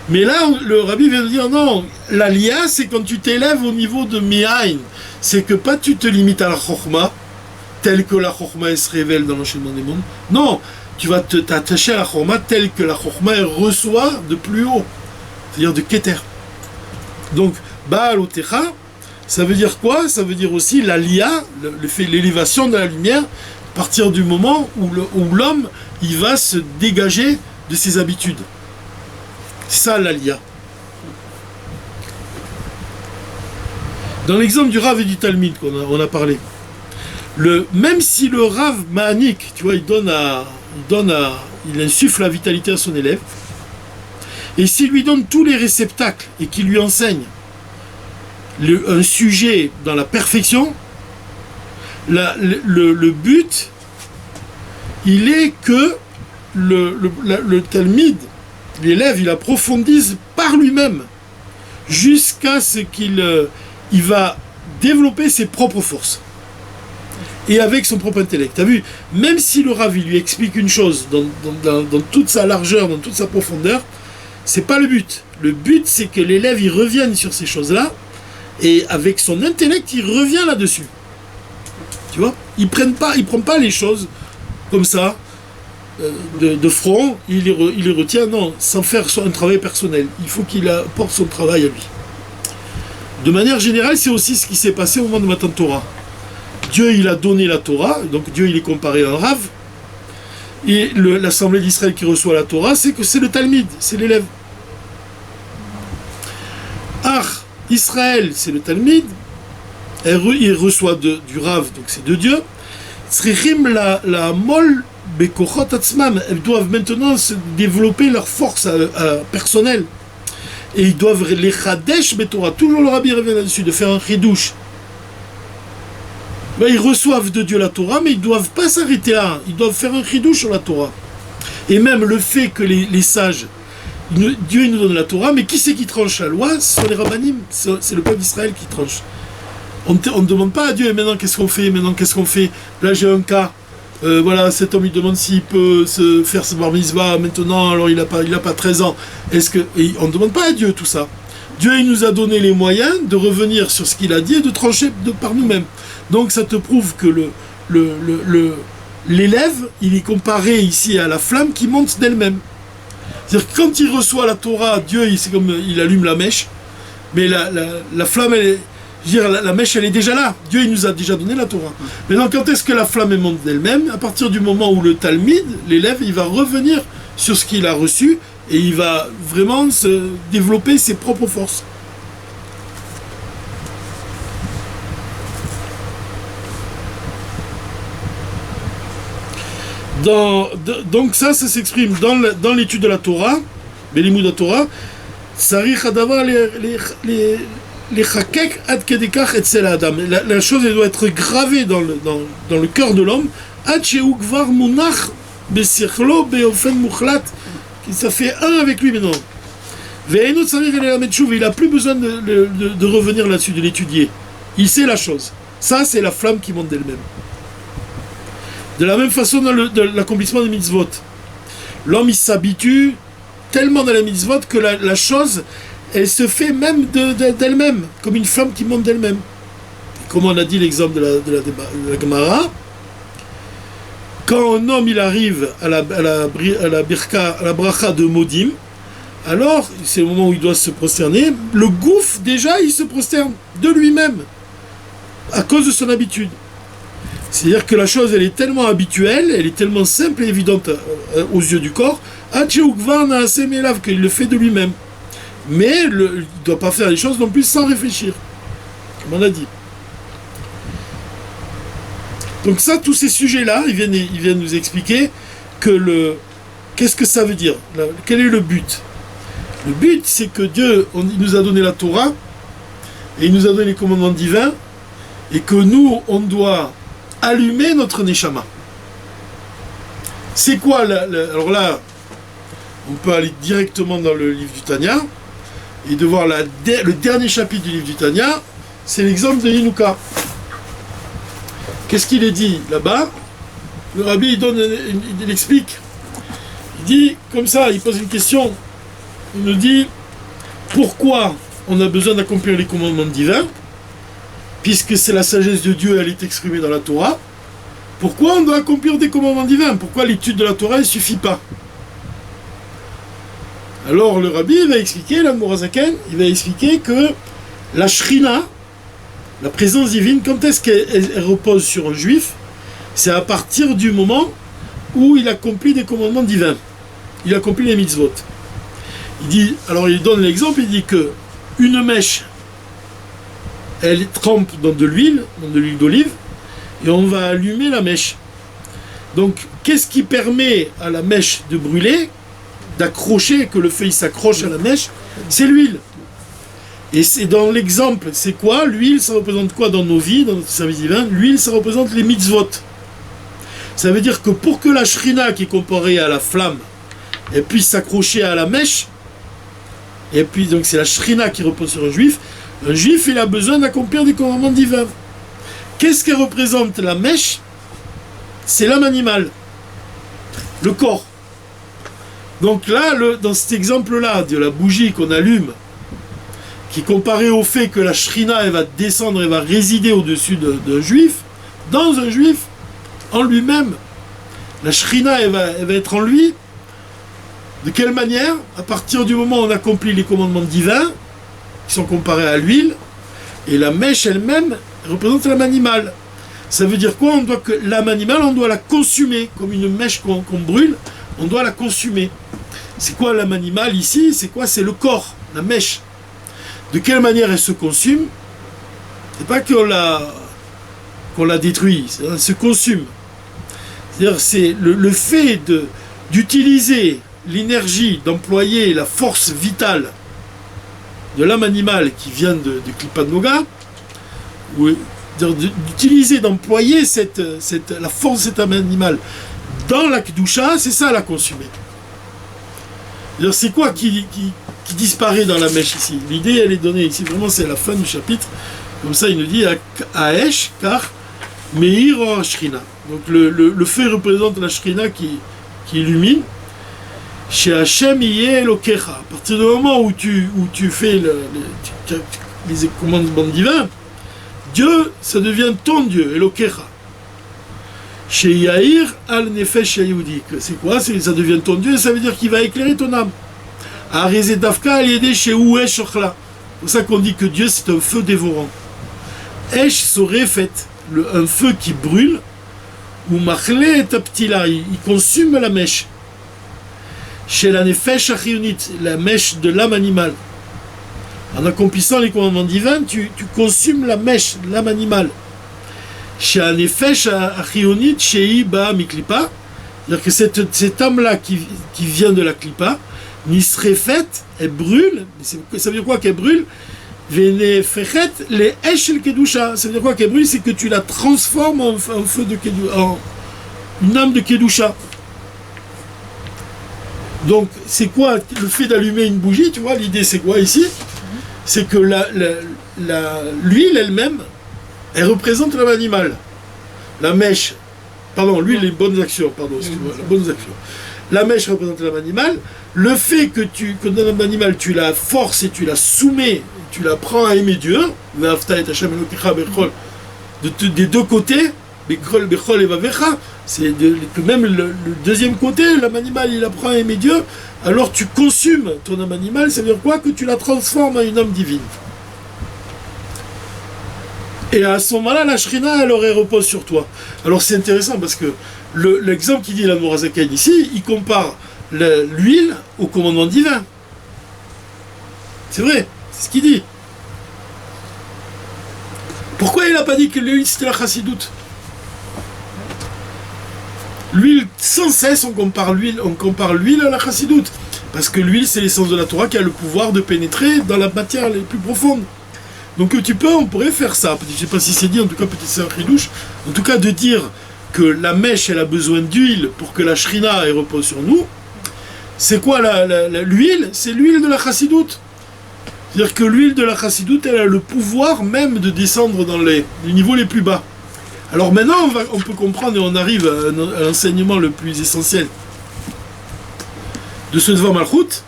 Mais là, le rabbi vient de dire, non, l'alia, c'est quand tu t'élèves au niveau de mi'ain. C'est que pas tu te limites à la chokhma, telle que la chokhma, elle se révèle dans l'enchaînement des mondes. Non, tu vas t'attacher à la chokhma telle que la chokhma, elle reçoit de plus haut, c'est-à-dire de keter. Donc, Baal Otecha, ça veut dire quoi? Ça veut dire aussi l'alia, l'élévation de la lumière, à partir du moment où l'homme, il va se dégager de ses habitudes. C'est ça l'alia. Dans l'exemple du Rav et du Talmud qu'on a parlé, même si le Rav Ma'anik, tu vois, il insuffle la vitalité à son élève, et s'il lui donne tous les réceptacles et qu'il lui enseigne un sujet dans la perfection, le but, il est que le Talmud, l'élève, il approfondisse par lui-même jusqu'à ce qu'il va développer ses propres forces et avec son propre intellect. Tu as vu, même si le Rav il lui explique une chose dans toute sa largeur, dans toute sa profondeur, c'est pas le but. Le but, c'est que l'élève il revienne sur ces choses-là et avec son intellect, il revient là-dessus. Tu vois, il prend pas les choses comme ça de front, il les retient, non, sans faire un travail personnel. Il faut qu'il apporte son travail à lui. De manière générale, c'est aussi ce qui s'est passé au moment de Matan Torah. Dieu, il a donné la Torah, donc Dieu, il est comparé à un Rav, et l'Assemblée d'Israël qui reçoit la Torah, c'est le Talmud, c'est l'élève. Israël, c'est le Talmud, il reçoit du Rav, donc c'est de Dieu. Tzrichim la mol bekochot atzmam, elles doivent maintenant se développer leur force personnelle. Et ils doivent les chadesh betorah, toujours le Rabbi revient là-dessus, de faire un chidouche. Ils reçoivent de Dieu la Torah, mais ils ne doivent pas s'arrêter là, ils doivent faire un chidouche sur la Torah. Et même le fait que les sages, Dieu il nous donne la Torah, mais qui c'est qui tranche la loi? Ce sont les rabbanim, c'est le peuple d'Israël qui tranche. On ne demande pas à Dieu, et maintenant qu'est-ce qu'on fait? Là j'ai un cas, voilà, cet homme il demande s'il peut se faire sa bar mitzvah maintenant, alors il n'a pas 13 ans. On ne demande pas à Dieu tout ça. Dieu il nous a donné les moyens de revenir sur ce qu'il a dit et de trancher par nous-mêmes. Donc ça te prouve que l'élève, il est comparé ici à la flamme qui monte d'elle-même. C'est-à-dire que quand il reçoit la Torah, Dieu, c'est comme il allume la mèche, mais la flamme, la mèche, elle est déjà là. Dieu, il nous a déjà donné la Torah. Maintenant, quand est-ce que la flamme monte d'elle-même? À partir du moment où le Talmud, l'élève, il va revenir sur ce qu'il a reçu et il va vraiment se développer ses propres forces. Donc ça s'exprime dans l'étude de la Torah, Belimud la Torah, Sarich Adavar les chakek ad kedekach etzel adam. La chose elle doit être gravée dans le cœur de l'homme, ad shehu kvar munach besichlo beofen muchlat, ça fait un avec lui maintenant. Ve'enot sarich elamed shuv, il n'a plus besoin de revenir là-dessus, de l'étudier. Il sait la chose. Ça c'est la flamme qui monte d'elle-même. De la même façon dans l'accomplissement des mitzvot. L'homme il s'habitue tellement dans les mitzvot que la chose, elle se fait même d'elle-même, comme une flamme qui monte d'elle-même. Comme on a dit l'exemple de la Gemara, quand un homme il arrive à la bracha de Modim, alors c'est le moment où il doit se prosterner, le gouffre déjà il se prosterne de lui-même, à cause de son habitude. C'est-à-dire que la chose, elle est tellement habituelle, elle est tellement simple et évidente aux yeux du corps, qu'il le fait de lui-même. Mais il ne doit pas faire les choses non plus sans réfléchir, comme on a dit. Donc ça, tous ces sujets-là, ils viennent nous expliquer que qu'est-ce que ça veut dire, quel est le but. Le but, c'est que Dieu, il nous a donné la Torah, et il nous a donné les commandements divins, et que nous, on doit allumer notre Neshama. C'est quoi alors là, on peut aller directement dans le livre du Tanya, et de voir le dernier chapitre du livre du Tanya, c'est l'exemple de Hinouka. Qu'est-ce qu'il est dit là-bas? Le rabbi, il explique. Il dit, comme ça, il pose une question. Il nous dit, pourquoi on a besoin d'accomplir les commandements divins, puisque c'est la sagesse de Dieu, elle est exprimée dans la Torah. Pourquoi on doit accomplir des commandements divins? Pourquoi l'étude de la Torah ne suffit pas? Alors le rabbi va expliquer, l'Admorazaken, il va expliquer que la Shrina, la présence divine, quand est-ce qu'elle repose sur un juif? C'est à partir du moment où il accomplit des commandements divins. Il accomplit les mitzvot. Il donne l'exemple, il dit que une mèche, elle trempe dans de l'huile d'olive, et on va allumer la mèche. Donc, qu'est-ce qui permet à la mèche de brûler, d'accrocher, que le feu s'accroche à la mèche? C'est l'huile. Et c'est dans l'exemple, c'est quoi? L'huile, ça représente quoi dans nos vies, dans notre service divin? L'huile, ça représente les mitzvot. Ça veut dire que pour que la shrina, qui est comparée à la flamme, elle puisse s'accrocher à la mèche, et puis donc c'est la shrina qui repose sur un juif, il a besoin d'accomplir des commandements divins. Qu'est-ce qu'elle représente la mèche? C'est l'âme animale, le corps. Donc là, dans cet exemple-là, de la bougie qu'on allume, qui est comparé au fait que la shrina, elle va descendre, elle va résider au-dessus d'un juif, dans un juif, en lui-même, la shrina, elle va être en lui. De quelle manière? À partir du moment où on accomplit les commandements divins, qui sont comparés à l'huile, et la mèche elle-même représente l'âme animale. Ça veut dire quoi? L'âme animale, on doit la consumer, comme une mèche qu'on brûle, on doit la consumer. C'est quoi l'âme animale ici? C'est quoi? C'est le corps, la mèche. De quelle manière elle se consume? C'est pas qu'on la détruit, elle se consume. C'est-à-dire c'est le fait d'utiliser l'énergie, d'employer la force vitale de l'âme animale qui vient de Klipat Noga, d'utiliser, d'employer la force de cette âme animale dans la Kedusha, c'est ça la consumer. C'est quoi qui disparaît dans la mèche ici? L'idée, elle est donnée ici, vraiment c'est la fin du chapitre, comme ça il nous dit Aesh, car Meir Shrina. Donc le feu représente la Shrina qui illumine. Chez Hachem Yeh Elokecha. À partir du moment où tu fais les commandements divins, Dieu, ça devient ton Dieu, Elokecha. Chez Yair Al Nefesh Yehudi. C'est quoi? Ça devient ton Dieu, ça veut dire qu'il va éclairer ton âme. Arizé Dafka Al Yede chez Ouesh Ochla. C'est pour ça qu'on dit que Dieu, c'est un feu dévorant. Esh serait fait, un feu qui brûle, ou Machle et Taptila, il consume la mèche. Chez la Nefesh Achionit, la mèche de l'âme animale. En accomplissant les commandements divins, tu consumes la mèche, l'âme animale. Chez la Nefesh Achionit, chez Iba Miklipa, c'est-à-dire que cette âme-là qui vient de la Klipa, serait faite, elle brûle. Ça veut dire quoi qu'elle brûle? Vene Fechet, les Eshel Kedusha. Ça veut dire quoi qu'elle brûle? C'est que tu la transformes en feu de Kedusha, en une âme de Kedusha. Donc, c'est quoi le fait d'allumer une bougie? Tu vois, l'idée c'est quoi ici? C'est que l'huile elle-même, elle représente l'âme animale. La mèche, l'huile, les bonnes actions, les bonnes actions. La mèche représente l'âme animale. Le fait que dans l'âme animale, tu la forces et tu la soumets, tu la prends à aimer Dieu, des deux côtés, c'est que même le deuxième côté, l'âme animale, il apprend à aimer Dieu, alors tu consumes ton âme animale, ça veut dire quoi? Que tu la transformes en une âme divine. Et à ce moment-là, la Shrina, elle aurait repose sur toi. Alors c'est intéressant parce que l'exemple qu'il dit l'Admorazaken ici, il compare l'huile au commandement divin. C'est vrai, c'est ce qu'il dit. Pourquoi il n'a pas dit que l'huile c'était la chassidoute? L'huile, sans cesse, on compare l'huile à la chassidoute. Parce que l'huile, c'est l'essence de la Torah qui a le pouvoir de pénétrer dans la matière les plus profonde. Donc on pourrait faire ça. Je ne sais pas si c'est dit, en tout cas peut-être c'est un chidouche. En tout cas de dire que la mèche, elle a besoin d'huile pour que la shrina elle repose sur nous. C'est quoi l'huile? C'est l'huile de la chassidoute. C'est-à-dire que l'huile de la chassidoute, elle a le pouvoir même de descendre dans les niveaux les plus bas. Alors maintenant, on peut comprendre et on arrive à l'enseignement le plus essentiel de ce Dvar Malchut.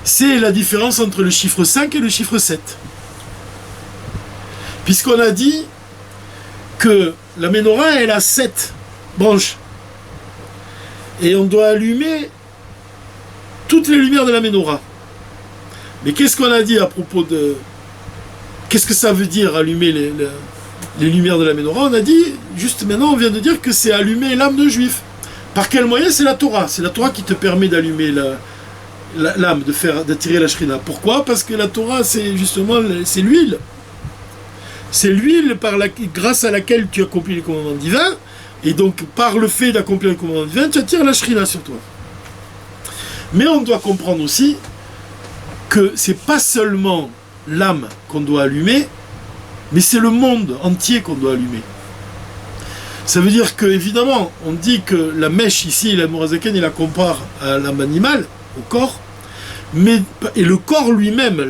C'est la différence entre le chiffre 5 et le chiffre 7. Puisqu'on a dit que la menorah, elle a 7 branches. Et on doit allumer toutes les lumières de la menorah. Mais qu'est-ce qu'on a dit à propos de... Qu'est-ce que ça veut dire allumer les lumières de la menorah? On a dit, juste maintenant, on vient de dire que c'est allumer l'âme de juif. Par quel moyen? C'est la Torah. C'est la Torah qui te permet d'allumer l'âme, d'attirer la shrina. Pourquoi? Parce que la Torah, c'est justement c'est l'huile. C'est l'huile grâce à laquelle tu accomplis les commandements divins. Et donc, par le fait d'accomplir les commandements divins, tu attires la shrina sur toi. Mais on doit comprendre aussi que c'est pas seulement l'âme qu'on doit allumer, mais c'est le monde entier qu'on doit allumer. Ça veut dire que, évidemment, on dit que la mèche ici, la Morazaken, il la compare à l'âme animale, au corps, et le corps lui-même,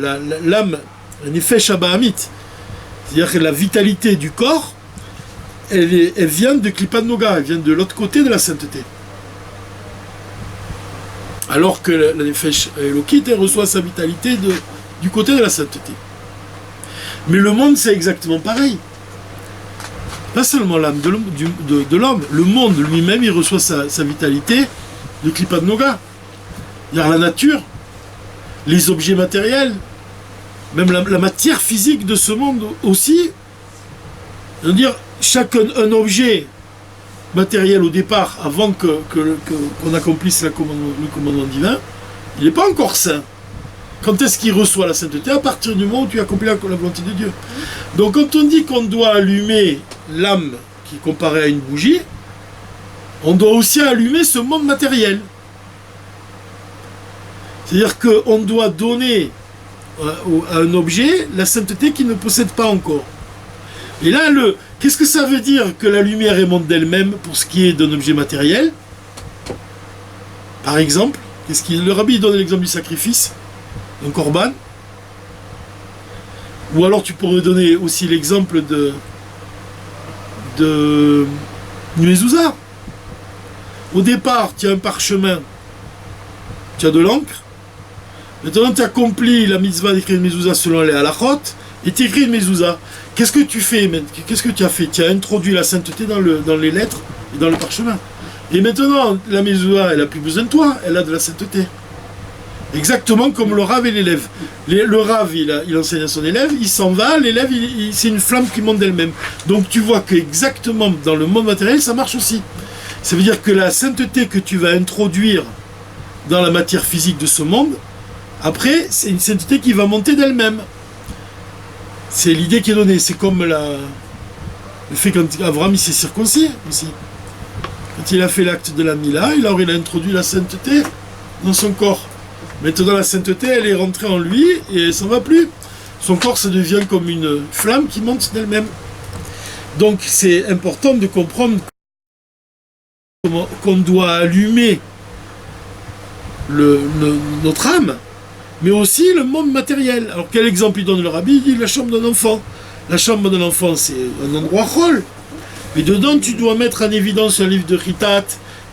l'âme, un effet Shabbahamit, c'est-à-dire que la vitalité du corps, elle vient de Klipat Noga, elle vient de l'autre côté de la sainteté. Alors que la Nefesh Elokit, elle reçoit sa vitalité du côté de la sainteté. Mais le monde, c'est exactement pareil. Pas seulement l'âme de l'homme, le monde lui-même, il reçoit sa vitalité de Klipat Noga. Il y a la nature, les objets matériels, même la matière physique de ce monde aussi. C'est-à-dire, un objet matériel au départ, avant qu'on accomplisse le commandement divin, il n'est pas encore saint. Quand est-ce qu'il reçoit la sainteté? À partir du moment où tu accomplis la volonté de Dieu. Donc quand on dit qu'on doit allumer l'âme qui est comparée à une bougie, on doit aussi allumer ce monde matériel. C'est-à-dire qu'on doit donner à un objet la sainteté qu'il ne possède pas encore. Et là, qu'est-ce que ça veut dire que la lumière émane d'elle-même pour ce qui est d'un objet matériel? Par exemple, le rabbi donne l'exemple du sacrifice, d'un korban. Ou alors tu pourrais donner aussi l'exemple de mezouza. Au départ, tu as un parchemin, tu as de l'encre. Maintenant, tu accomplis la mitzvah d'écrire une mezouza selon les halachot, et tu écris une mezouza. Qu'est-ce que tu fais? Qu'est-ce que tu as fait? Tu as introduit la sainteté dans les lettres et dans le parchemin. Et maintenant, la mezouza, elle n'a plus besoin de toi, elle a de la sainteté. Exactement comme le Rav et l'élève. Le Rav, il enseigne à son élève, il s'en va, l'élève, c'est une flamme qui monte d'elle-même. Donc tu vois qu'exactement dans le monde matériel, ça marche aussi. Ça veut dire que la sainteté que tu vas introduire dans la matière physique de ce monde, après, c'est une sainteté qui va monter d'elle-même. C'est l'idée qui est donnée. C'est comme le fait quand Abraham s'est circoncis aussi. Quand il a fait l'acte de la Mila, il a introduit la sainteté dans son corps. Maintenant, la sainteté, elle est rentrée en lui et elle ne s'en va plus. Son corps, ça devient comme une flamme qui monte d'elle-même. Donc, c'est important de comprendre qu'on doit allumer notre âme, mais aussi le monde matériel. Alors, quel exemple il donne le rabbi? Il dit la chambre d'un enfant. La chambre d'un enfant, c'est un endroit chol. Mais dedans, tu dois mettre en évidence un livre de Chitat,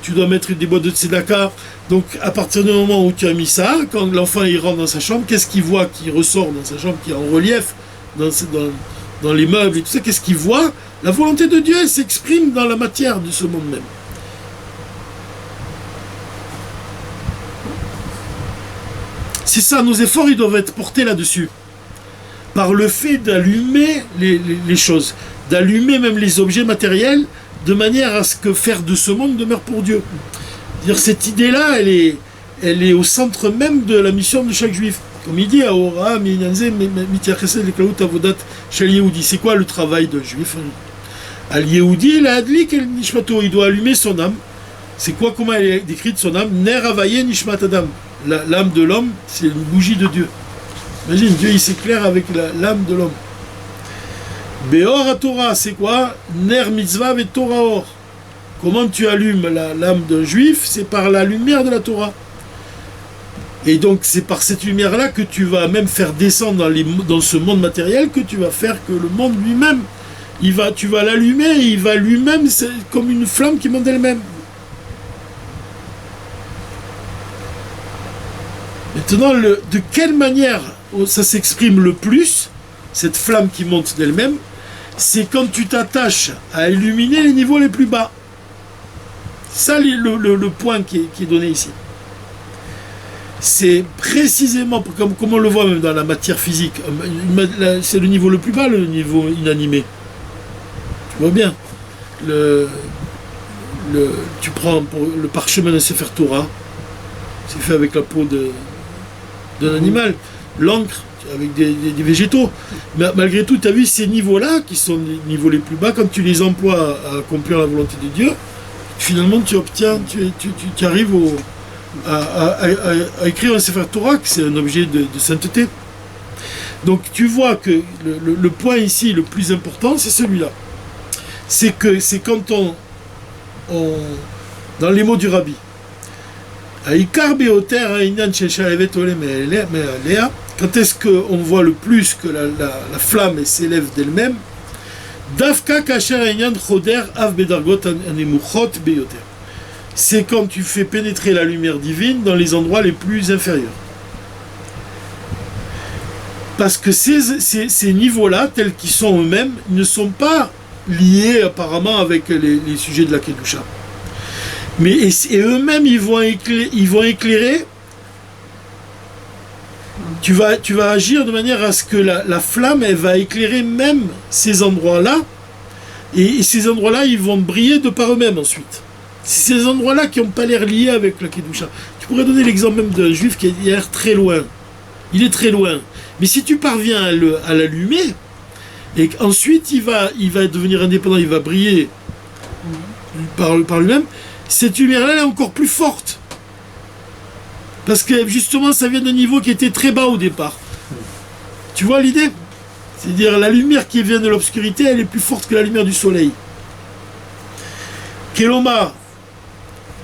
tu dois mettre des boîtes de tzedaka. Donc, à partir du moment où tu as mis ça, quand l'enfant il rentre dans sa chambre, qu'est-ce qu'il voit qui ressort dans sa chambre, qui est en relief dans les meubles et tout ça? Qu'est-ce qu'il voit? La volonté de Dieu, elle s'exprime dans la matière de ce monde même. C'est ça, nos efforts, ils doivent être portés là-dessus. par le fait d'allumer les choses, d'allumer même les objets matériels, de manière à ce que faire de ce monde demeure pour Dieu. C'est-à-dire, cette idée-là, elle est au centre même de la mission de chaque juif. Comme il dit, c'est quoi le travail d'un juif? Al-Yehudi, il doit allumer son âme. C'est quoi, comment elle est décrite son âme? Ner avaye nishmat adam. L'âme de l'homme, c'est une bougie de Dieu. Imagine, Dieu il s'éclaire avec l'âme de l'homme. Beor à Torah, c'est quoi? Ner mitzvah et Torah or. Comment tu allumes l'âme d'un juif? C'est par la lumière de la Torah. Et donc c'est par cette lumière-là que tu vas même faire descendre dans ce monde matériel, que tu vas faire que le monde lui-même, tu vas l'allumer, et il va lui-même, c'est comme une flamme qui monte d'elle-même. Maintenant, de quelle manière ça s'exprime le plus, cette flamme qui monte d'elle-même? C'est quand tu t'attaches à illuminer les niveaux les plus bas. Ça, le point qui est donné ici. C'est précisément, comme on le voit même dans la matière physique, c'est le niveau le plus bas, le niveau inanimé. Tu vois bien. Tu prends le parchemin de Sefer Torah, c'est fait avec la peau d'un animal, l'encre avec des végétaux. Mais malgré tout, tu as vu ces niveaux-là, qui sont les niveaux les plus bas, quand tu les emploies à accomplir la volonté de Dieu, finalement tu obtiens, tu arrives à écrire un Sefer Torah, que c'est un objet de sainteté. Donc tu vois que le point ici le plus important, c'est celui-là. C'est quand dans les mots du Rabbi, quand est-ce qu'on voit le plus que la flamme s'élève d'elle-même? C'est quand tu fais pénétrer la lumière divine dans les endroits les plus inférieurs. Parce que ces niveaux-là, tels qu'ils sont eux-mêmes, ne sont pas liés apparemment avec les sujets de la Kedusha. Mais eux-mêmes, ils vont éclairer. Tu vas agir de manière à ce que la flamme, elle va éclairer même ces endroits-là. Et ces endroits-là, ils vont briller de par eux-mêmes ensuite. C'est ces endroits-là qui n'ont pas l'air liés avec la Kedusha. Tu pourrais donner l'exemple même d'un juif qui a l'air très loin. Il est très loin. Mais si tu parviens à l'allumer, et qu'ensuite il va devenir indépendant, il va briller par lui-même, cette lumière-là, elle est encore plus forte. Parce que justement, ça vient d'un niveau qui était très bas au départ. Tu vois l'idée? C'est-à-dire, la lumière qui vient de l'obscurité, elle est plus forte que la lumière du soleil. Keloma,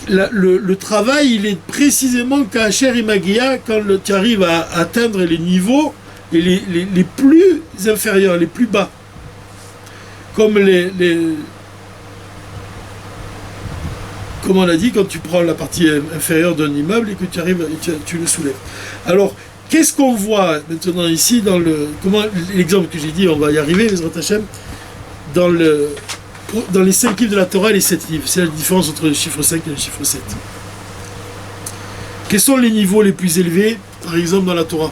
le travail, il est précisément Kacher et Magia, quand tu arrives à atteindre les niveaux les plus inférieurs, les plus bas. Comme comme on a dit, quand tu prends la partie inférieure d'un immeuble et que tu arrives, tu le soulèves. Alors, qu'est-ce qu'on voit maintenant ici dans l'exemple que j'ai dit, on va y arriver, Bezrat Hashem, dans les 5 livres de la Torah et les 7 livres. C'est la différence entre le chiffre 5 et le chiffre 7. Quels sont les niveaux les plus élevés, par exemple, dans la Torah?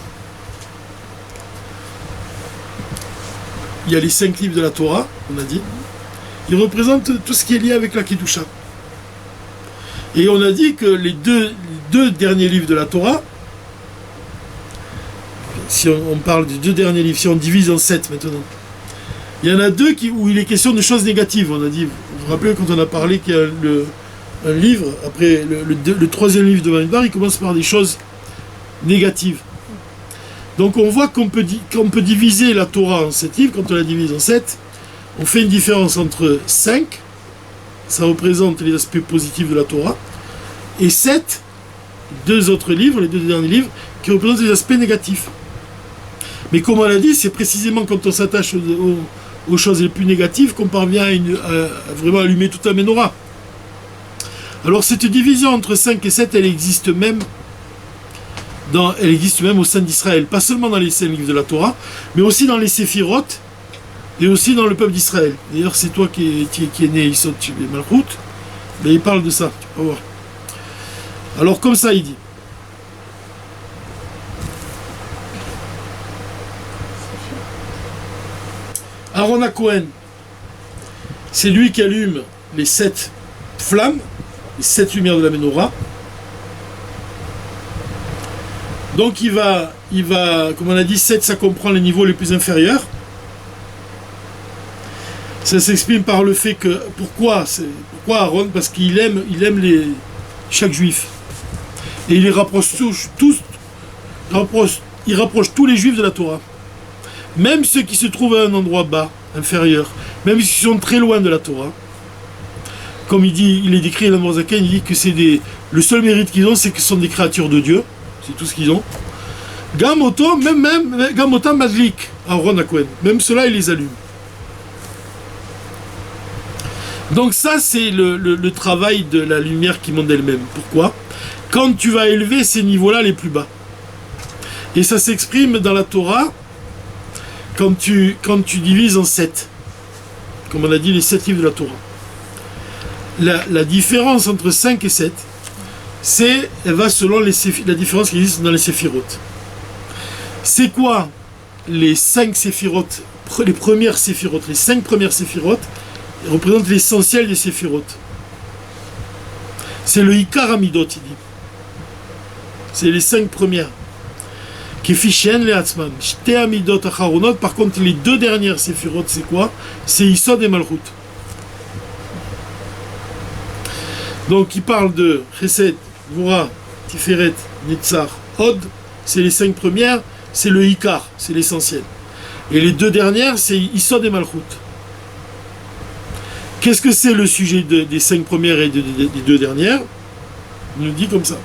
Il y a les 5 livres de la Torah, on a dit. Ils représentent tout ce qui est lié avec la Kedusha. Et on a dit que les deux derniers livres de la Torah, si on parle des 2 derniers livres, si on divise en 7 maintenant, il y en a 2 où il est question de choses négatives. On a dit, vous vous rappelez quand on a parlé qu'il y a un livre, après le 3e livre de Bamidbar, il commence par des choses négatives. Donc on voit qu'on peut diviser la Torah en 7 livres. Quand on la divise en 7, on fait une différence entre 5, ça représente les aspects positifs de la Torah, et 7, 2 autres livres, les 2 derniers livres, qui représentent les aspects négatifs. Mais comme on l'a dit, c'est précisément quand on s'attache aux choses les plus négatives qu'on parvient à vraiment allumer toute la menorah. Alors cette division entre 5 et 7, elle existe même au sein d'Israël, pas seulement dans les 5 livres de la Torah, mais aussi dans les Séphiroth, et aussi dans le peuple d'Israël. D'ailleurs, c'est toi qui est né, il saute chez les Malchut, mais il parle de ça, tu vas voir. Alors, comme ça, il dit. Aaron HaKohen, c'est lui qui allume les 7 flammes, les 7 lumières de la menorah. Donc il va, comme on a dit, 7, ça comprend les niveaux les plus inférieurs. Ça s'exprime par le fait que, pourquoi Aaron? Parce qu'il aime chaque juif. Et il les rapproche il rapproche tous les juifs de la Torah. Même ceux qui se trouvent à un endroit bas, inférieur, même ceux qui sont très loin de la Torah. Comme il est décrit dans le Zaken, il dit que le seul mérite qu'ils ont, c'est que ce sont des créatures de Dieu. C'est tout ce qu'ils ont. Gamoto, même Gamotam Madlik, Aaron HaKohen. Même cela, il les allume. Donc ça, c'est le travail de la lumière qui monte d'elle-même. Pourquoi? Quand tu vas élever ces niveaux-là les plus bas. Et ça s'exprime dans la Torah quand tu divises en 7. Comme on a dit, les 7 livres de la Torah. La différence entre 5 et 7, elle va selon la différence qui existe dans les séphirotes. C'est quoi les 5 séphirotes, les premières séphirotes, les 5 premières séphirotes représentent l'essentiel des séphirotes. C'est le Ikar Amidot, il dit. C'est les 5 premières. Kefishen le Hatzman. Shte Amidot Acharonot. Par contre, les 2 dernières séphirotes, c'est quoi? C'est Yisod et Malchut. Donc, il parle de Chesed, Gvura, Tiferet, Netzach, Hod. C'est les 5 premières. C'est le Ikar, c'est l'essentiel. Et les 2 dernières, c'est Yisod et Malchut. Qu'est-ce que c'est le sujet des 5 premières et des 2 dernières? Il nous dit comme ça.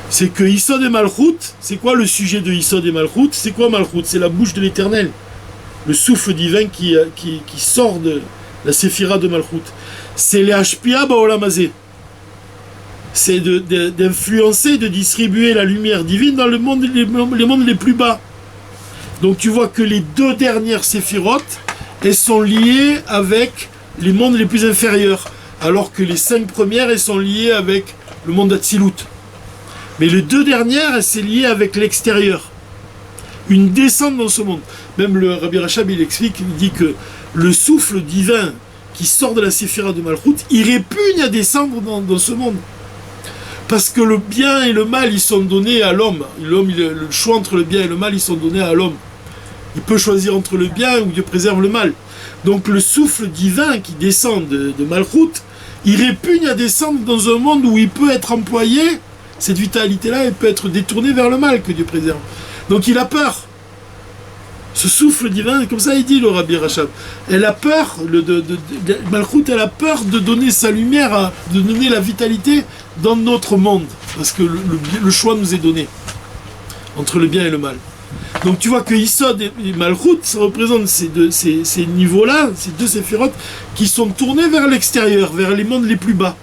C'est que Yisod et Malchut, c'est quoi le sujet de Yisod et Malchut? C'est quoi Malchut? C'est la bouche de l'Éternel. Le souffle divin qui sort de la séphira de Malchut. C'est les Hashpia Ba'olam Hazeh. C'est d'influencer, de distribuer la lumière divine dans les mondes les plus bas. Donc tu vois que les 2 dernières séphirotes, elles sont liées avec les mondes les plus inférieurs, alors que les 5 premières, elles sont liées avec le monde d'Atsilut. Mais les 2 dernières, elles sont liées avec l'extérieur. Une descente dans ce monde. Même le Rabbi Rachab, il explique, il dit que le souffle divin qui sort de la séphira de Malchut, il répugne à descendre dans ce monde. Parce que le bien et le mal, ils sont donnés à l'homme. Le choix entre le bien et le mal, ils sont donnés à l'homme. Il peut choisir entre le bien ou Dieu préserve le mal. Donc le souffle divin qui descend de Malchut, il répugne à descendre dans un monde où il peut être employé, cette vitalité-là, elle peut être détournée vers le mal que Dieu préserve. Donc il a peur. Ce souffle divin, comme ça il dit le Rabbi Rachab, elle a peur, Malchut, elle a peur de donner sa lumière, de donner la vitalité dans notre monde. Parce que le choix nous est donné entre le bien et le mal. Donc tu vois que Yisod et Malchut, ça représente ces niveaux-là, ces 2 séphirotes, qui sont tournés vers l'extérieur, vers les mondes les plus bas.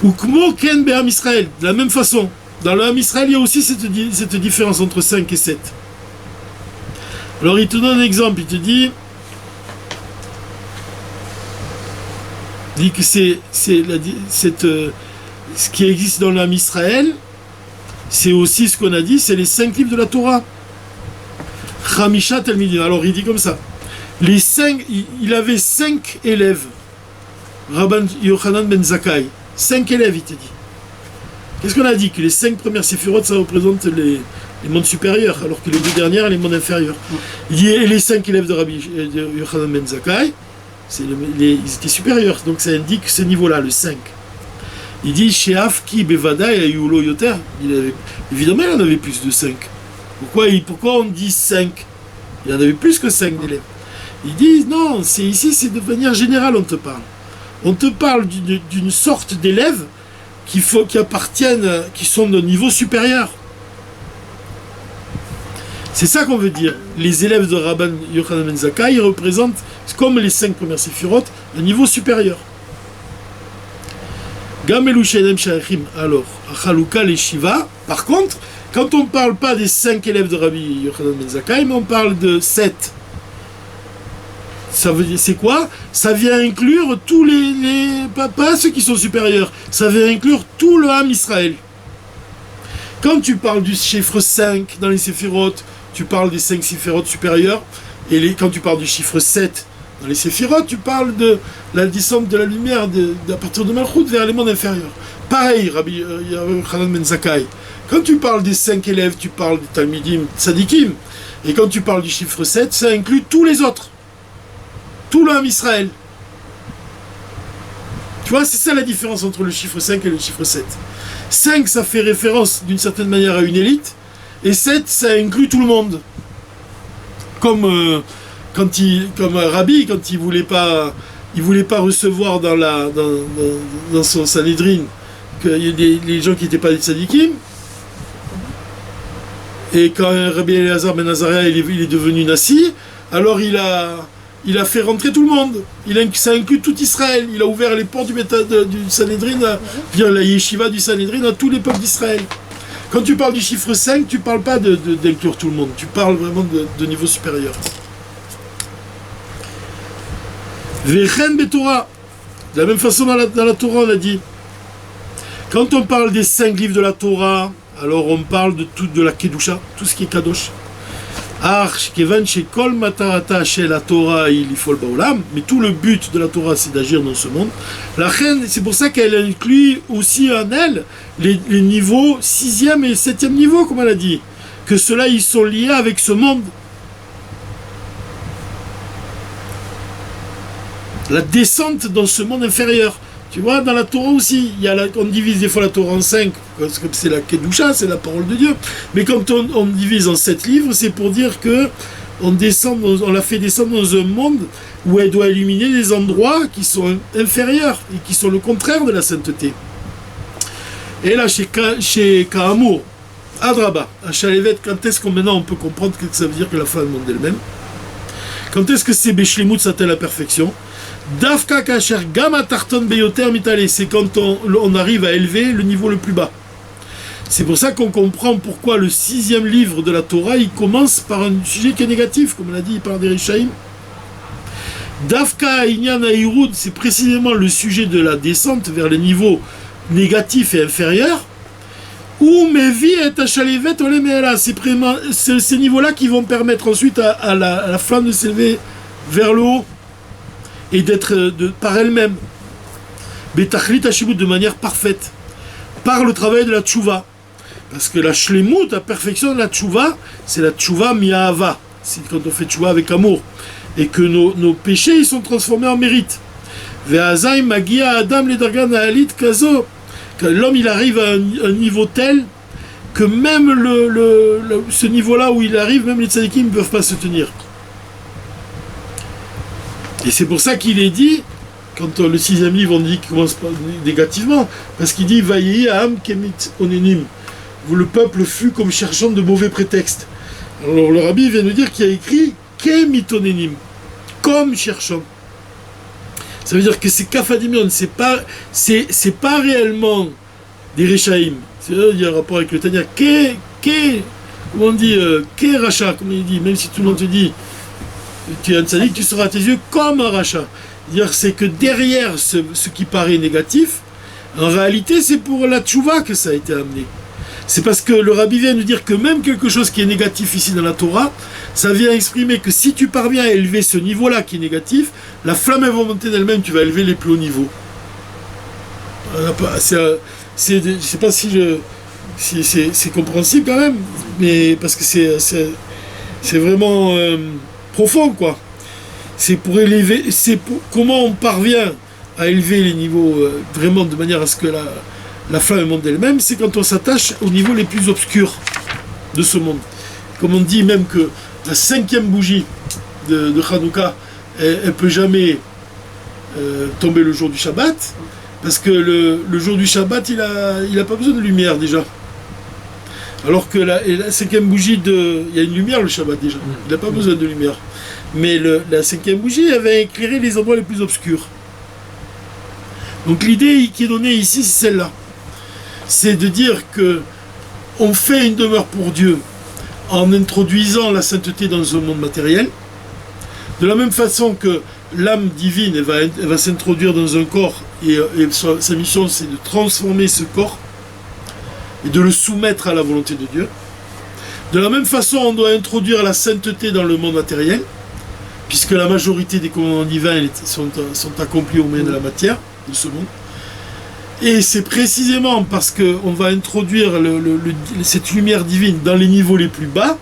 Ou Kmo Ken Be'am Israël, de la même façon. Dans le Ham Israël, il y a aussi cette différence entre 5 et 7. Alors il te donne un exemple, il te dit que ce qui existe dans le Ham Israël, c'est aussi ce qu'on a dit, c'est les 5 livres de la Torah. Chamisha Talmidim. Alors il dit comme ça. Il avait 5 élèves. Rabban Yochanan ben Zakkai. 5 élèves, il te dit. Qu'est-ce qu'on a dit? Que les 5 premières séphirotes, ça représente les mondes supérieurs, alors que les 2 dernières, les mondes inférieurs. Il dit, et les 5 élèves de Rabbi Yochanan ben Zakkai, ils étaient supérieurs. Donc ça indique ce niveau-là, le 5. Il dit, chez Afki Bevada et Ayulo Yoter, évidemment, il en avait plus de 5. Pourquoi on dit 5? Il en avait plus que 5 d'élèves. Il dit, non, ici, c'est de manière générale, on te parle. On te parle d'une sorte d'élèves qui appartiennent, qui sont de niveau supérieur. C'est ça qu'on veut dire. Les élèves de Rabban Yochanan ben Zakkai, ils représentent, comme les 5 premières séphirotes, un niveau supérieur. Gamelu Shenem Shachim, alors, Chaluka les Shiva. Par contre, quand on ne parle pas des 5 élèves de Rabbi Yochanan ben Zakkai, mais on parle de 7. Ça veut dire, c'est quoi? Ça vient inclure tous pas ceux qui sont supérieurs, ça vient inclure tout le Ham Israël. Quand tu parles du chiffre 5 dans les séphirotes, tu parles des 5 séphirotes supérieurs, et quand tu parles du chiffre 7 dans les séphirotes, tu parles de la descente de la lumière à partir de Malchut vers les mondes inférieurs. Pareil, Rabbi Hanan Ben Zakkai. Quand tu parles des 5 élèves, tu parles des Talmidim, Tzadikim. Et quand tu parles du chiffre 7, ça inclut tous les autres. Tout l'homme Israël. Tu vois, c'est ça la différence entre le chiffre 5 et le chiffre 7. 5, ça fait référence d'une certaine manière à une élite. Et 7, ça inclut tout le monde. Comme Rabbi, quand il voulait pas recevoir dans son Sanhedrin qu'il y ait les gens qui n'étaient pas des tzadikim. Et quand Rabbi Eliezer Ben Azariah il est devenu Nassi, alors il a fait rentrer tout le monde. Ça inclut tout Israël. Il a ouvert les portes du Sanhedrin, la yeshiva du Sanhedrin à tous les peuples d'Israël. Quand tu parles du chiffre 5, tu ne parles pas d'inclure tout le monde. Tu parles vraiment de niveau supérieur. Vechen beTorah. De la même façon, dans la Torah, on a dit, quand on parle des 5 livres de la Torah, alors on parle de la Kedusha, tout ce qui est Kadosh. La Torah, mais tout le but de la Torah, c'est d'agir dans ce monde. La reine, c'est pour ça qu'elle inclut aussi en elle les niveaux 6e et 7e niveau, comme elle a dit. Que ceux-là, ils sont liés avec ce monde. La descente dans ce monde inférieur. Tu vois, dans la Torah aussi, on divise des fois la Torah en 5, parce que c'est la Kedusha, c'est la parole de Dieu. Mais quand on divise en 7 livres, c'est pour dire que on la fait descendre dans un monde où elle doit éliminer des endroits qui sont inférieurs et qui sont le contraire de la sainteté. Et là, chez Ka'amour, Adraba, à Shalevet, quand est-ce qu'on maintenant on peut comprendre que ça veut dire que la fin du monde elle-même? Quand est-ce que c'est Beshlemut, ça atteint la perfection? Dafka Kacher Gama Tarton Beyoter Mitale, c'est quand on arrive à élever le niveau le plus bas. C'est pour ça qu'on comprend pourquoi le 6e livre de la Torah, il commence par un sujet qui est négatif, comme on l'a dit, il parle des Rishaïm. Dafka Inyan Aïroud, c'est précisément le sujet de la descente vers les niveaux négatifs et inférieurs. Ou Mevi et Achalevet Olemeela, c'est ces niveaux-là qui vont permettre ensuite à la flamme de s'élever vers le haut et d'être par elle-même. Betachlit Hashibut, de manière parfaite, par le travail de la tchouva. Parce que la shlemut, la perfection de la tchouva, c'est la tchouva mi'ahava. C'est quand on fait tchouva avec amour. Et que nos péchés, ils sont transformés en mérite. Ve'azai magia adam ledargan ha'alit kazo. Que l'homme, il arrive à un niveau tel que même ce niveau-là où il arrive, même les tzadikim ne peuvent pas se tenir. Et c'est pour ça qu'il est dit, quand le 6e livre, on dit qu'il commence pas négativement, parce qu'il dit « Vayehi ha'am kemit onenim ». Le peuple fut comme cherchant de mauvais prétextes. Alors le rabbi vient nous dire qu'il a écrit « kemit onenim », comme cherchant. Ça veut dire que c'est kafadimion, c'est pas réellement des Rishaïm. Il y a un rapport avec le Tanya. Comment on dit Ke Racha, comme il dit, même si tout le monde te dit tu es un tzaddik, tu seras à tes yeux comme un Racha. C'est que derrière ce qui paraît négatif, en réalité c'est pour la tchouva que ça a été amené. C'est parce que le rabbi vient nous dire que même quelque chose qui est négatif ici dans la Torah, ça vient exprimer que si tu parviens à élever ce niveau-là qui est négatif, la flamme elle va monter d'elle-même, tu vas élever les plus hauts niveaux. Je sais pas si c'est compréhensible quand même, mais parce que c'est vraiment profond, quoi. C'est pour élever, comment on parvient à élever les niveaux vraiment de manière à ce que la flamme monte d'elle-même, c'est quand on s'attache aux niveaux les plus obscurs de ce monde. Comme on dit même que la 5e bougie de Hanouka, elle ne peut jamais tomber le jour du Shabbat, parce que le jour du Shabbat, il a pas besoin de lumière déjà. Alors que la 5e bougie, il y a une lumière le Shabbat déjà, il n'a pas besoin de lumière. Mais la 5e bougie, elle va éclairer les endroits les plus obscurs. Donc l'idée qui est donnée ici, c'est celle-là. C'est de dire que on fait une demeure pour Dieu en introduisant la sainteté dans un monde matériel, de la même façon que l'âme divine elle va s'introduire dans un corps et sa mission c'est de transformer ce corps et de le soumettre à la volonté de Dieu. De la même façon, on doit introduire la sainteté dans le monde matériel, puisque la majorité des commandements divins sont accomplis au moyen de la matière, de ce monde. Et c'est précisément parce qu'on va introduire cette lumière divine dans les niveaux les plus bas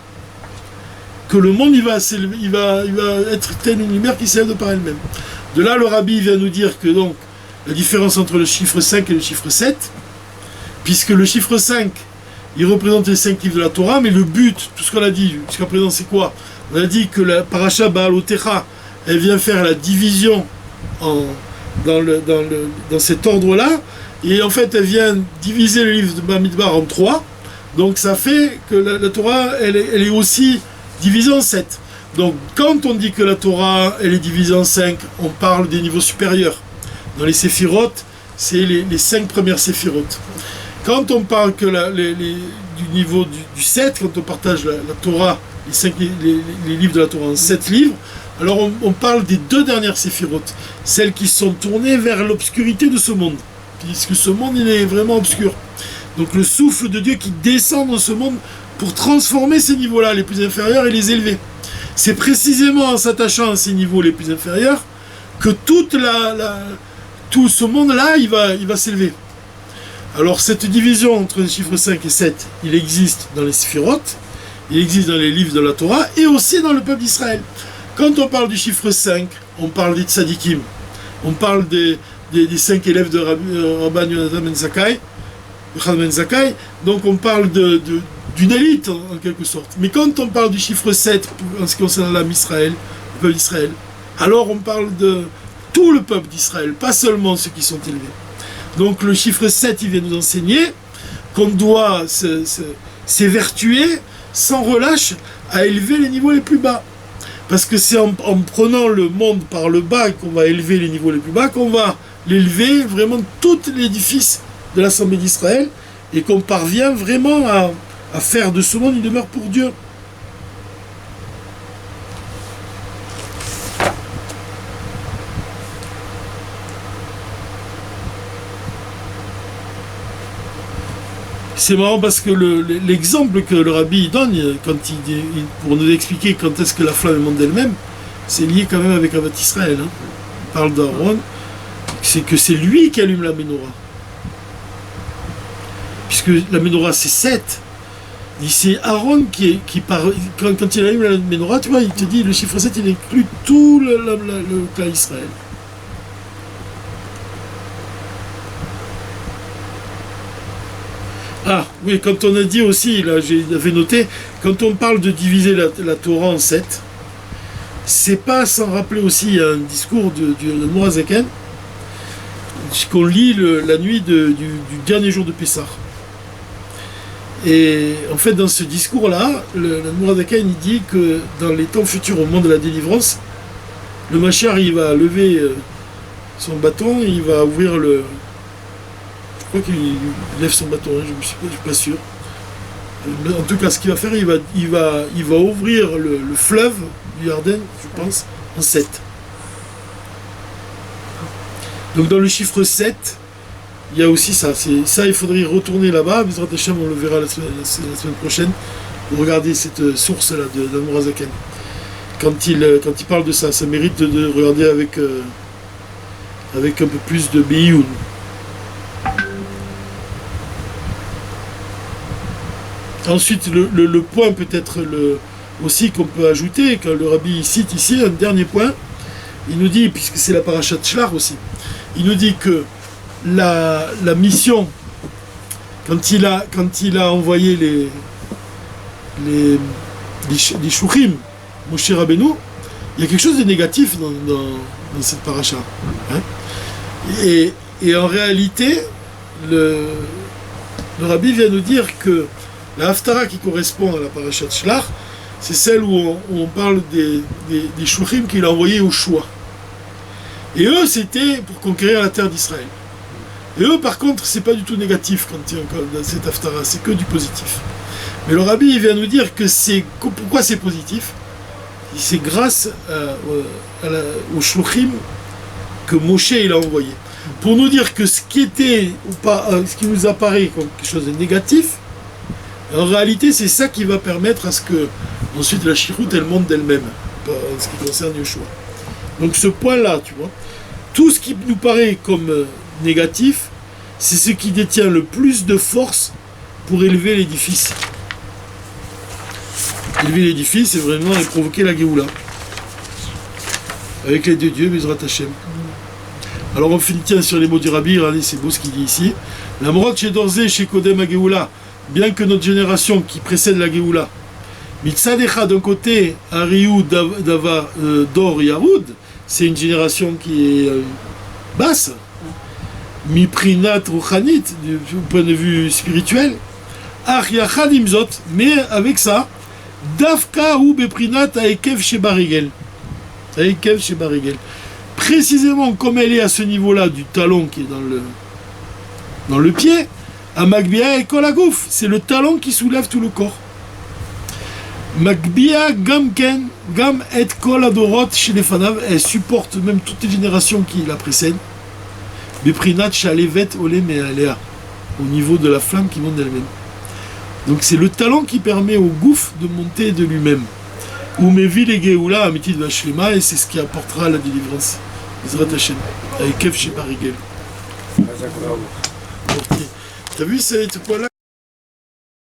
que le monde il va être telle une lumière qui s'élève de par elle-même. De là, le rabbi vient nous dire que donc la différence entre le chiffre 5 et le chiffre 7, puisque le chiffre 5, il représente les 5 livres de la Torah, mais le but, tout ce qu'on a dit jusqu'à présent, c'est quoi? On a dit que la paracha Baal Otecha, elle vient faire la division dans cet ordre-là, et en fait, elle vient diviser le livre de Bamidbar en 3, donc ça fait que la Torah, elle est aussi divisée en 7. Donc, quand on dit que la Torah, elle est divisée en 5, on parle des niveaux supérieurs. Dans les séphirotes, c'est les 5 premières séphirotes. Quand on parle que du niveau du 7, quand on partage la Torah, les livres de la Torah en 7 livres, alors on parle des 2 dernières séphirotes, celles qui sont tournées vers l'obscurité de ce monde, puisque ce monde, il est vraiment obscur. Donc le souffle de Dieu qui descend dans ce monde pour transformer ces niveaux-là, les plus inférieurs, et les élever. C'est précisément en s'attachant à ces niveaux les plus inférieurs que tout ce monde-là, il va s'élever. Alors cette division entre les chiffres 5 et 7, il existe dans les séphirotes, il existe dans les livres de la Torah, et aussi dans le peuple d'Israël. Quand on parle du chiffre 5, on parle des tzadikim, on parle des 5 élèves de Rabban Yonatan Ben Zakkai, donc on parle d'une élite en quelque sorte. Mais quand on parle du chiffre 7 en ce qui concerne l'âme Israël, le peuple d'Israël, alors on parle de tout le peuple d'Israël, pas seulement ceux qui sont élevés. Donc le chiffre 7, il vient nous enseigner qu'on doit s'évertuer sans relâche à élever les niveaux les plus bas. Parce que c'est en prenant le monde par le bas qu'on va élever les niveaux les plus bas, qu'on va l'élever vraiment tout l'édifice de l'Assemblée d'Israël et qu'on parvient vraiment à faire de ce monde une demeure pour Dieu. C'est marrant parce que l'exemple que le rabbi donne pour nous expliquer quand est-ce que la flamme est monte d'elle-même, c'est lié quand même avec Avat Israël. Hein. Il parle d'Aaron, c'est que c'est lui qui allume la menorah. Puisque la menorah c'est 7. C'est Aaron qui parle. Quand il allume la menorah, tu vois, il te dit le chiffre 7, il inclut tout le clan Israël. Ah, oui, quand on a dit aussi, là, j'avais noté, quand on parle de diviser la Torah en 7, c'est pas sans rappeler aussi un discours de Mourazaken, qu'on lit la nuit du dernier jour de Pessah. Et en fait, dans ce discours-là, le Mourazaken, il dit que dans les temps futurs, au moment de la délivrance, le Mashiach, il va lever son bâton, et il va ouvrir je crois qu'il lève son bâton, hein, je ne suis pas sûr. En tout cas, ce qu'il va faire, il va ouvrir le fleuve du Yarden, je pense, en 7. Donc dans le chiffre 7, il y a aussi ça. Ça, il faudrait y retourner là-bas. Bezrat Hashem, on le verra la semaine prochaine, pour regarder cette source-là d'Admor HaZaken. Quand il parle de ça, ça mérite de regarder avec un peu plus de Biyun. Ensuite, le point peut-être aussi qu'on peut ajouter, quand le rabbi cite ici un dernier point, il nous dit, puisque c'est la parashat Shlach aussi, il nous dit que la mission, quand il a envoyé les Shuchim, Moshe Rabbeinu, il y a quelque chose de négatif dans cette paracha. Hein, et en réalité, le rabbi vient nous dire que la Haftara qui correspond à la parashat Shlach, c'est celle où on parle des Shuchim qu'il a envoyés au Shoah. Et eux, c'était pour conquérir la terre d'Israël. Et eux, par contre, c'est pas du tout négatif dans cette Haftara, c'est que du positif. Mais le rabbi, il vient nous dire que pourquoi c'est positif. C'est grâce aux Shuchim que Moshe il a envoyé. Pour nous dire que ce qui nous apparaît comme quelque chose de négatif, En réalité, c'est ça qui va permettre à ce que ensuite la chiroute elle monte d'elle-même, en ce qui concerne Yeshua. Donc ce point-là, tu vois, tout ce qui nous paraît comme négatif, c'est ce qui détient le plus de force pour élever l'édifice. Élever l'édifice, c'est vraiment provoquer la Géoula. Avec l'aide de Dieu, Bezrat Hashem. Alors on finit sur les mots du Rabbi, regardez, c'est beau ce qu'il dit ici. La Morad chez Dorzé, chez Kodem à Géoula, bien que notre génération qui précède la Géoula, Mitzadecha d'un côté, Ariou Dava Dor Yaroud, c'est une génération qui est basse, Miprinat Rouchanit, du point de vue spirituel, Ach Yachad Imzot, mais avec ça, Dafka ou Beprinat Aekev chez Barigel. Aekev chez Barigel. Précisément comme elle est à ce niveau-là du talon qui est dans le pied, à Magbia et Kolagouf, c'est le talon qui soulève tout le corps. Magbia Gamken, Gam et Koladorot chez les Fanav, elle supporte même toutes les générations qui la précèdent. Beprinat Shalevet Olem et Alea, au niveau de la flamme qui monte d'elle-même. Donc c'est le talent qui permet au gouffre de monter de lui-même. Umevil et Geoula, Amitit Vashlema, et c'est ce qui apportera la délivrance. Bezrat Hashem, avec Kev chez Barigel. T'as vu ce point-là?